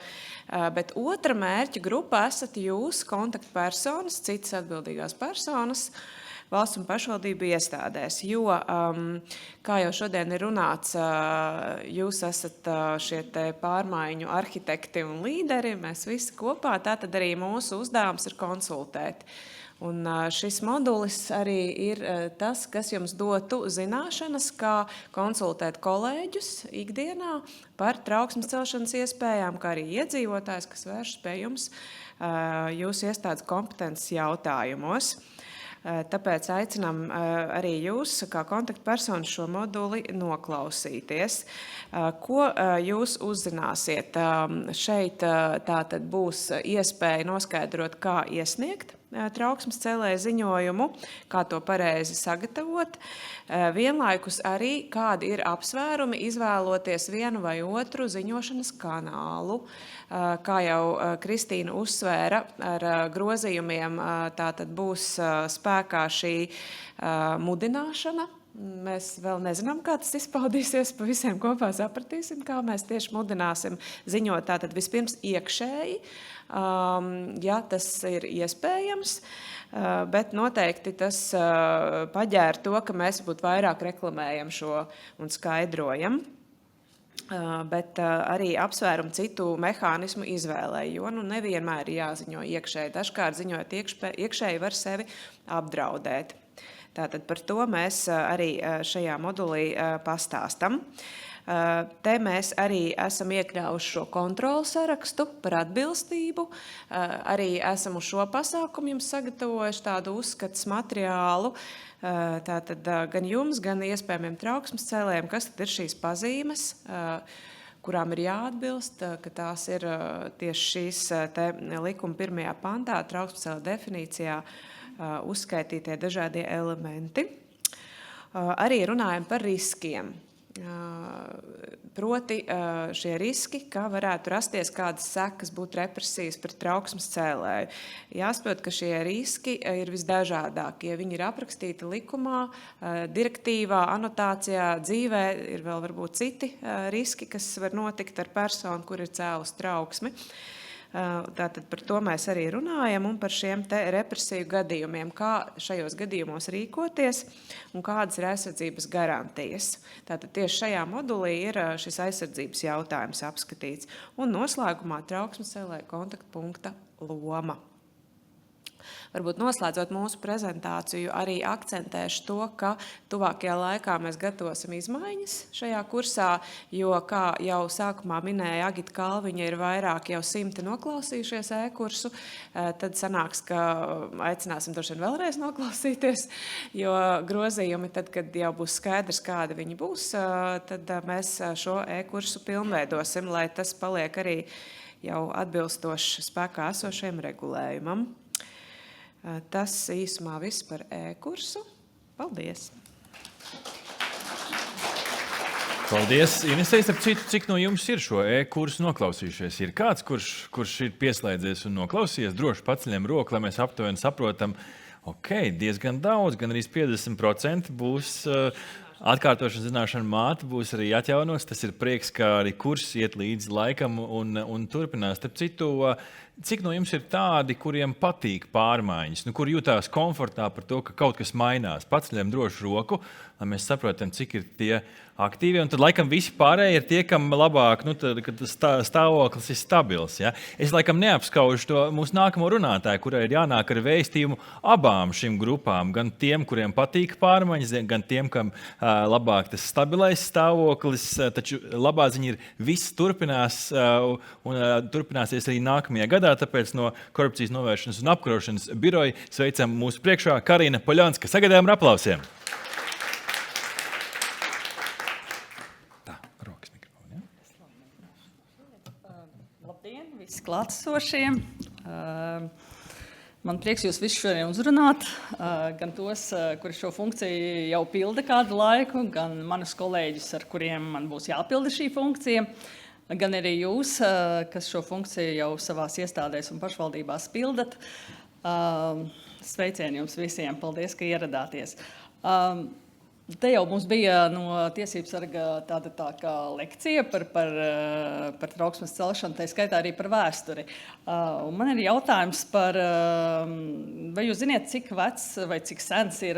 Bet otra mērķa grupa esat jūs, kontaktpersonas, citas atbildīgās personas, valsts un pašvaldību iestādēs, jo, kā jau šodien ir runāts, jūs esat šie te pārmaiņu arhitekti un līderi, mēs visi kopā, tātad arī mūsu uzdevums ir konsultēt. Un šis modulis arī ir tas, kas jums dotu zināšanas, kā konsultēt kolēģus ikdienā par trauksmes celšanas iespējām, kā arī iedzīvotājs, kas vēršas pie jums jūsu iestādes kompetences jautājumos. Tāpēc aicinām arī jūs, kā kontaktpersonu, šo moduli noklausīties. Ko jūs uzzināsiet? Šeit tātad būs iespēja noskaidrot, kā iesniegt trauksmes cēlēja ziņojumu, kā to pareizi sagatavot. Vienlaikus arī, kādi ir apsvērumi izvēloties vienu vai otru ziņošanas kanālu. Kā jau Kristīna uzsvēra, ar grozījumiem tātad būs spēkā šī mudināšana. Mēs vēl nezinām, kā tas izpaudīsies, pa visiem kopā sapratīsim, kā mēs tieši mudināsim ziņot tātad vispirms iekšēji, ja tas ir iespējams, bet noteikti tas paģēra to, ka mēs būtu vairāk reklamējam šo un skaidrojam. Bet arī apsvērumu citu mehānismu izvēlē, jo nevienmēr ir jāziņo iekšēji. Dažkārt ziņojot iekšēji var sevi apdraudēt. Tātad par to mēs arī šajā modulī pastāstam. Te mēs arī esam iekļāvuši šo kontrolu sarakstu par atbilstību. Arī esam uz šo pasākumu jums sagatavojuši tādu uzskatas materiālu. Tātad gan jums, gan iespējamiem trauksmes cēlējiem, kas tad ir šīs pazīmes, kurām ir jāatbilst, ka tās ir tieši šīs te likuma 1. pantā, trauksmes cēlēja definīcijā, uzskaitītie dažādie elementi. Arī runājam par riskiem. Proti šie riski, kā varētu rasties kādas sekas būt represijas pret trauksmes cēlēju. Jāsaprot, ka šie riski ir visdažādākie. Viņi ir aprakstīti likumā, direktīvā, anotācijā, dzīvē. Ir vēl varbūt citi riski, kas var notikt ar personu, kur ir cēlus trauksmi. Tātad par to mēs arī runājam un par šiem te represiju gadījumiem, kā šajos gadījumos rīkoties un kādas ir aizsardzības garantijas. Tātad tieši šajā modulī ir šis aizsardzības jautājums apskatīts. Un noslēgumā trauksmes cēlēja kontaktpunkta loma. Varbūt noslēdzot mūsu prezentāciju, arī akcentēšu to, ka tuvākajā laikā mēs gatavosim izmaiņas šajā kursā, jo, kā jau sākumā minēja Agita Kalviņa, ir vairāk jau 100 noklausījušies e-kursu, tad sanāks, ka aicināsim droši vien vēlreiz noklausīties, jo grozījumi, tad, kad jau būs skaidrs, kādi viņi būs, tad mēs šo e-kursu pilnveidosim, lai tas paliek arī jau atbilstoši spēkā esošajam regulējumam. Tas īsumā viss par e-kursu. Paldies! Paldies! Inesēs, ap citu, cik no jums ir šo e-kursu noklausījušies? Ir kāds, kurš ir pieslēdzies un noklausījies? Droši paceļam roku, lai mēs aptuveni saprotam. Diezgan daudz, gan arī 50% būs atkārtošanas zināšana māte, būs arī atjaunos. Tas ir prieks, ka arī kurs iet līdzi laikam un turpinās. Starp citu, cik no jums ir tādi, kuriem patīk pārmaiņas, kur jūtās komfortā par to, ka kaut kas mainās? Paceļam droši roku, lai mēs saprotam, cik ir tie aktīvi. Un tad laikam visi pārējie ir tie, kam labāk, kad stāvoklis ir stabils. Ja? Es laikam neapskaužu to mūsu nākamo runātāju, kurai ir jānāk ar vēstījumu abām šīm grupām. Gan tiem, kuriem patīk pārmaiņas, gan tiem, kam labāk tas stabilais stāvoklis. Taču labā ziņa ir, viss turpinās un turpināsies arī nākamajā gadā. Tāpēc no Korupcijas novēršanas un apkarošanas biroja sveicam mūsu priekšā Karina Poļanska. Sagaidām ar aplausiem! Labdien, visi klātesošie! Man prieks jūs visus šodien uzrunāt, gan tos, kuri šo funkciju jau pilda kādu laiku, gan manus kolēģus, ar kuriem man būs jāpilda šī funkcija, gan arī jūs, kas šo funkciju jau savās iestādēs un pašvaldībās pildat. Sveicieni jums visiem, paldies, ka ieradāties. Te jau mums bija no tiesības sarga tāda tā kā lekcija par trauksmes celšanu, tā skaitā arī par vēsturi. Un man ir jautājums par, vai jūs ziniet, cik vecs vai cik sens ir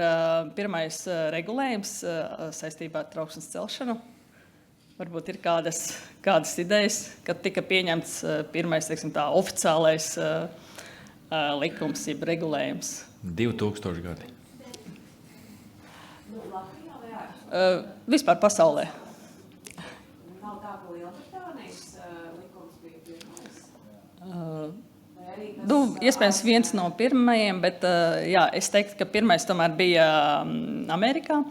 pirmais regulējums saistībā ar trauksmes celšanu? Varbūt ir kādas idejas, kad tika pieņemts pirmais, teiksim tā, oficiālais likums, jeb regulējums? 2000 gadi. Vispār pasaulē. Nav tā, ka Lielbritānijas likums bija pirmais. Iespējams viens no pirmajiem, bet jā, es teiktu, ka pirmais tomēr bija Amerikā.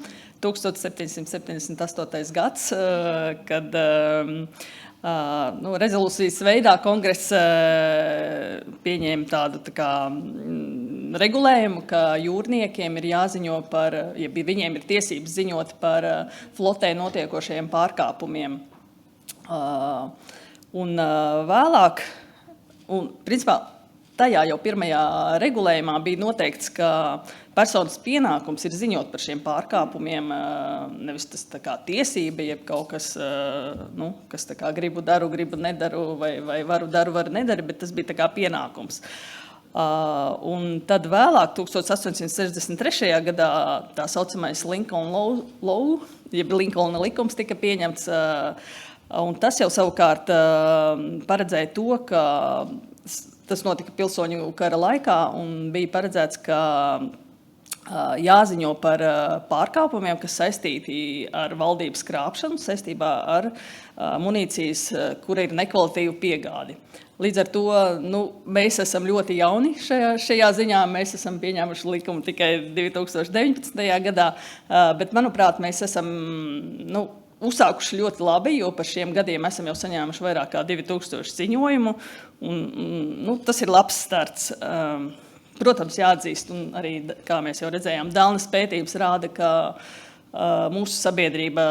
1778. gads, kad rezolūcijas veidā kongress pieņēma tādu tā kā regulējumu, ka jūrniekiem ir jāziņo par, ja viņiem ir tiesības ziņot par flotē notiekošajiem pārkāpumiem. Un vēlāk, un principā tajā jau pirmajā regulējumā bija noteikts, ka personas pienākums ir ziņot par šiem pārkāpumiem, nevis tas tā kā tiesība, jeb kaut kas, kas tā kā gribu daru, gribu nedaru, vai varu daru, varu nedaru, bet tas bija tā kā pienākums. Un tad vēlāk, 1863. gadā, tā saucamais Lincoln Law, jeb Lincolna likums tika pieņemts, un tas jau savukārt paredzēja to, ka tas notika pilsoņu kara laikā, un bija paredzēts, ka jāziņo par pārkāpumiem, kas saistīti ar valdības krāpšanu, saistībā ar munīcijas, kura ir nekvalitīva piegādi. Līdz ar to mēs esam ļoti jauni šajā ziņā. Mēs esam pieņēmuši likumu tikai 2019. gadā, bet, manuprāt, mēs esam uzsākuši ļoti labi, jo par šiem gadiem esam jau saņēmuši vairāk kā 2000 ziņojumu. Un, tas ir labs starts. Protams, jāatzīst, un arī, kā mēs jau redzējām, Delnas pētījums rāda, ka mūsu sabiedrība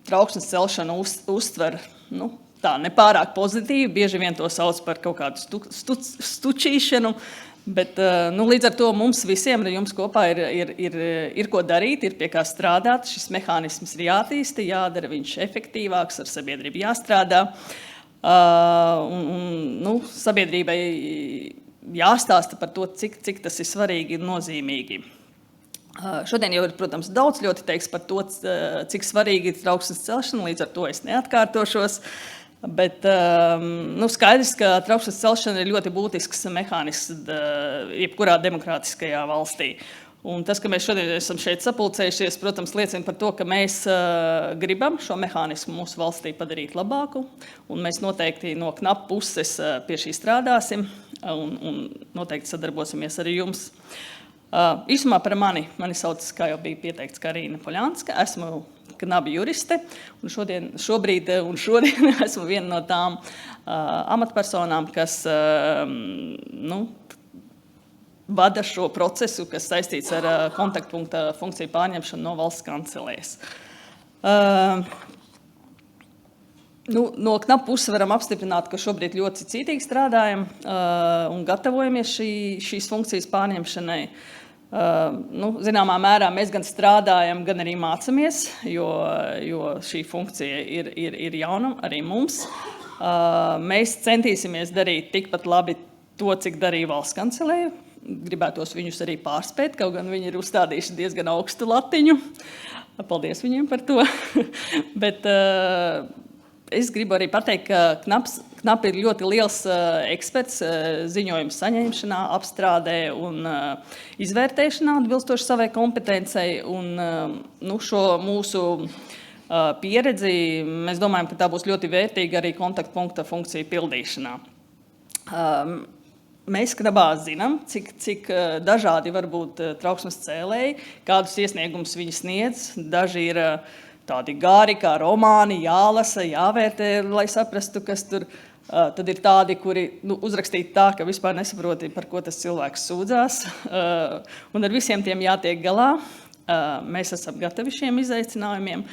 trauksmes celšanu uztver tā nepārāk pozitīvi. Bieži vien to sauc par kaut kādu stučīšanu, bet līdz ar to mums visiem, jums kopā ir ko darīt, ir pie kā strādāt. Šis mehānisms ir jātīsta, jādara viņš efektīvāks, ar sabiedrību jāstrādā. Sabiedrībai jāstāsta par to, cik tas ir svarīgi un nozīmīgi. Šodien jau ir, protams, daudz ļoti teiks par to, cik svarīgi ir trauksmes celšana, līdz ar to es neatkārtošos. Bet skaidrs, ka trauksmes celšana ir ļoti būtisks mehānisms jebkurā demokrātiskajā valstī. Un tas, ka mēs šodien esam šeit sapulcējušies, protams, liecina par to, ka mēs gribam šo mehānismu mūsu valstī padarīt labāku, un mēs noteikti no KNAP puses pie šī strādāsim, un noteikti sadarbosimies arī jums. Īsumā par mani sauc, kā jau bija pieteikts, Karina Poļanska. Esmu KNAB juriste, un šobrīd esmu viena no tām amatpersonām, kas vada šo procesu, kas saistīts ar kontaktpunkta funkciju pārņemšanu no valsts kancelējas. No KNAP puses varam apstiprināt, ka šobrīd ļoti cītīgi strādājam un gatavojamies šīs funkcijas pārņemšanai. Zināmā mērā mēs gan strādājam, gan arī mācamies, jo šī funkcija ir jauna arī mums. Mēs centīsimies darīt tikpat labi to, cik darīja valsts kancelēja. Gribētos viņus arī pārspēt, kaut gan viņi ir uzstādījuši diezgan augstu latiņu. Paldies viņiem par to. Bet es gribu arī pateikt, ka KNAP ir ļoti liels eksperts ziņojumu saņemšanā, apstrādē un izvērtēšanā atbilstoši savai kompetencei. Un šo mūsu pieredzi mēs domājam, ka tā būs ļoti vērtīga arī kontaktpunkta funkciju pildīšanā. Mēs KNABā zinām, cik dažādi var būt trauksmes cēlēji, kādus iesniegumus viņi sniedz. Daži ir tādi gari, kā romāni, jālasa, jāvērtē, lai saprastu, kas tur. Tad ir tādi, kuri uzrakstīti tā, ka vispār nesaproti, par ko tas cilvēks sūdzās. Un ar visiem tiem jātiek galā. Mēs esam gatavi šiem izaicinājumiem.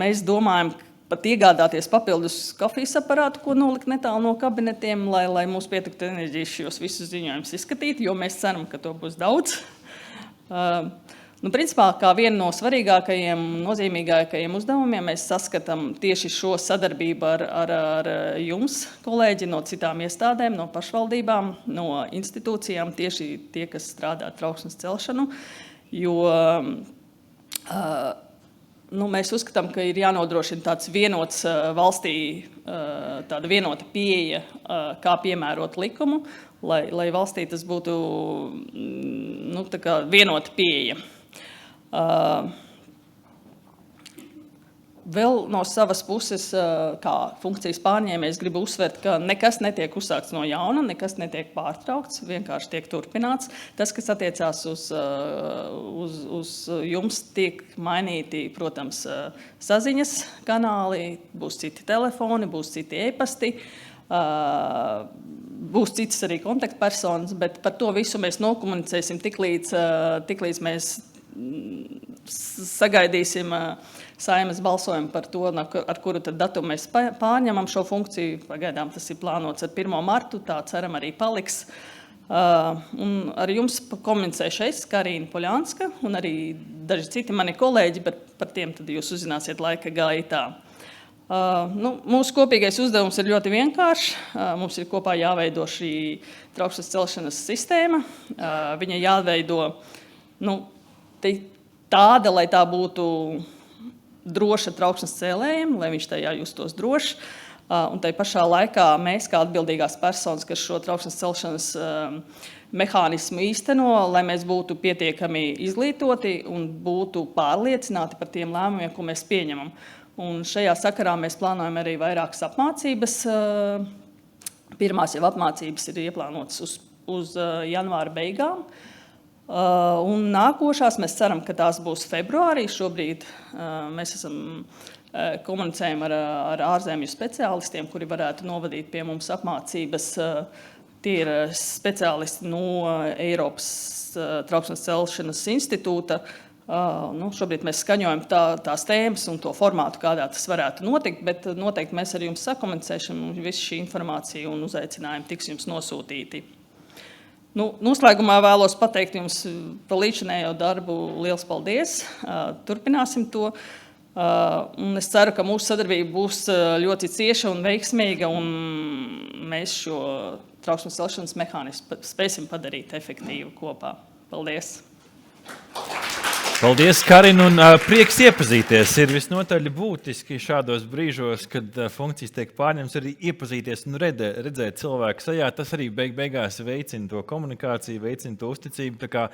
Mēs domājam, pat iegādāties papildus kafijas aparātu, ko nolikt netālu no kabinetiem, lai mums pietiktu enerģijas šos visus ziņojumus izskatīt, jo mēs ceram, ka to būs daudz. Principā, kā vienu no svarīgākajiem, nozīmīgākajiem uzdevumiem mēs saskatām tieši šo sadarbību ar jums, kolēģi, no citām iestādēm, no pašvaldībām, no institūcijām, tieši tie, kas strādā trauksmes celšanu, jo mēs uzskatām, ka ir jānodrošina tāds vienots valstī, tāda vienota pieeja, kā piemērot likumu, lai valstī tas būtu tā kā vienota pieeja. Vēl no savas puses, kā funkcijas pārņēmējs, gribu uzsvērt, ka nekas netiek uzsākts no jauna, nekas netiek pārtraukts, vienkārši tiek turpināts. Tas, kas attiecās uz jums, tiek mainīti, protams, saziņas kanāli, būs citi telefoni, būs citi e-pasti, būs citas arī kontaktpersonas, bet par to visu mēs nokomunicēsim tiklīdz mēs sagaidīsim Saeimas balsojumu par to, ar kuru tad datumu mēs pārņemam šo funkciju. Pagaidām tas ir plānots ar 1. martu, tā ceram arī paliks. Un ar jums komunicēšu es, Karīna Poļanska, un arī daži citi mani kolēģi, bet par tiem tad jūs uzzināsiet laika gaitā. Mūsu kopīgais uzdevums ir ļoti vienkāršs. Mums ir kopā jāveido šī trauksmes celšanas sistēma. Viņa jāveido tāda, lai tā būtu droša trauksmes cēlējiem, lai viņš tajā justos droši. Un tai pašā laikā mēs, kā atbildīgās personas, kas šo trauksmes celšanas mehānismu īsteno, lai mēs būtu pietiekami izglītoti un būtu pārliecināti par tiem lēmumiem, ko mēs pieņemam. Un šajā sakarā mēs plānojam arī vairākas apmācības. Pirmās jau apmācības ir ieplānotas uz janvāra beigām. Un nākošās mēs ceram, ka tās būs februārī. Šobrīd mēs komunicējam ar ārzemju speciālistiem, kuri varētu novadīt pie mums apmācības. Tie ir speciālisti no Eiropas trauksmes celšanas institūta. Šobrīd mēs skaņojam tās tēmas un to formātu, kādā tas varētu notikt, bet noteikti mēs ar jums sakomunicēšam un visu šī informācija un uzaicinājumi tiks jums nosūtīti. Noslēgumā vēlos pateikt jums par līdzinējo darbu liels paldies. Turpināsim to. Un es ceru, ka mūsu sadarbība būs ļoti cieša un veiksmīga, un mēs šo trauksmes celšanas mehānismu spēsim padarīt efektīvu kopā. Paldies! Paldies, Karin, un prieks iepazīties. Ir visnotaļ būtiski šādos brīžos, kad funkcijas tiek pārņemtas, arī iepazīties un redzēt cilvēku sajā. Tas arī beigās veicina to komunikāciju, veicina to uzticību. Tā kā,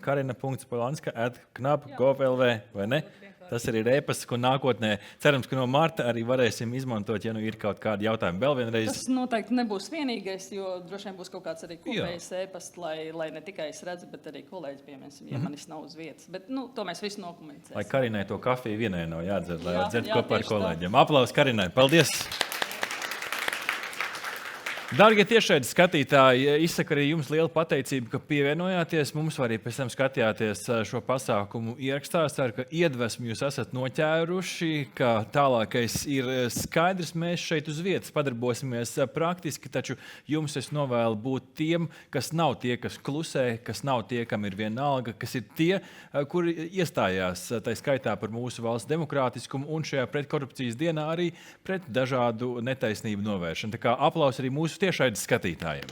karina.polanska@knap.gov.lv, vai ne? Tas arī ir e-pasts, ko nākotnē cerams, ka no marta arī varēsim izmantot, ja ir kaut kādi jautājumi. Vēl vienreiz. Tas noteikti nebūs vienīgais, jo droši vien būs kaut kāds arī kopējs e-pasts, lai ne tikai es redzu, bet arī kolēģi piemēram, ja manis nav uz vietas. Bet to mēs visu nokomunicēsim. Lai Karinai to kafiju vienai nav jādzer, lai dzert kopā ar kolēģiem. Aplaus Karinai. Paldies! Dārgie tiešraides skatītāji, izsaku arī jums lielu pateicību, ka pievienojāties mums, vai arī pēc tam skatījāties šo pasākumu ierakstā. Es ceru, ka iedvesmu jūs esat noķēruši, ka tālākais ir skaidrs. Mēs šeit uz vietas padarbosimies praktiski, taču jums es novēlu būt tiem, kas nav tie, kas klusē, kas nav tie, kam ir vienalga, kas ir tie, kuri iestājās tai skaitā par mūsu valsts demokrātiskumu un šajā pretkorupcijas dienā arī pret dažādu netaisnību novēršanu. Tā kā aplaus arī mūsu tiešraides skatītājiem.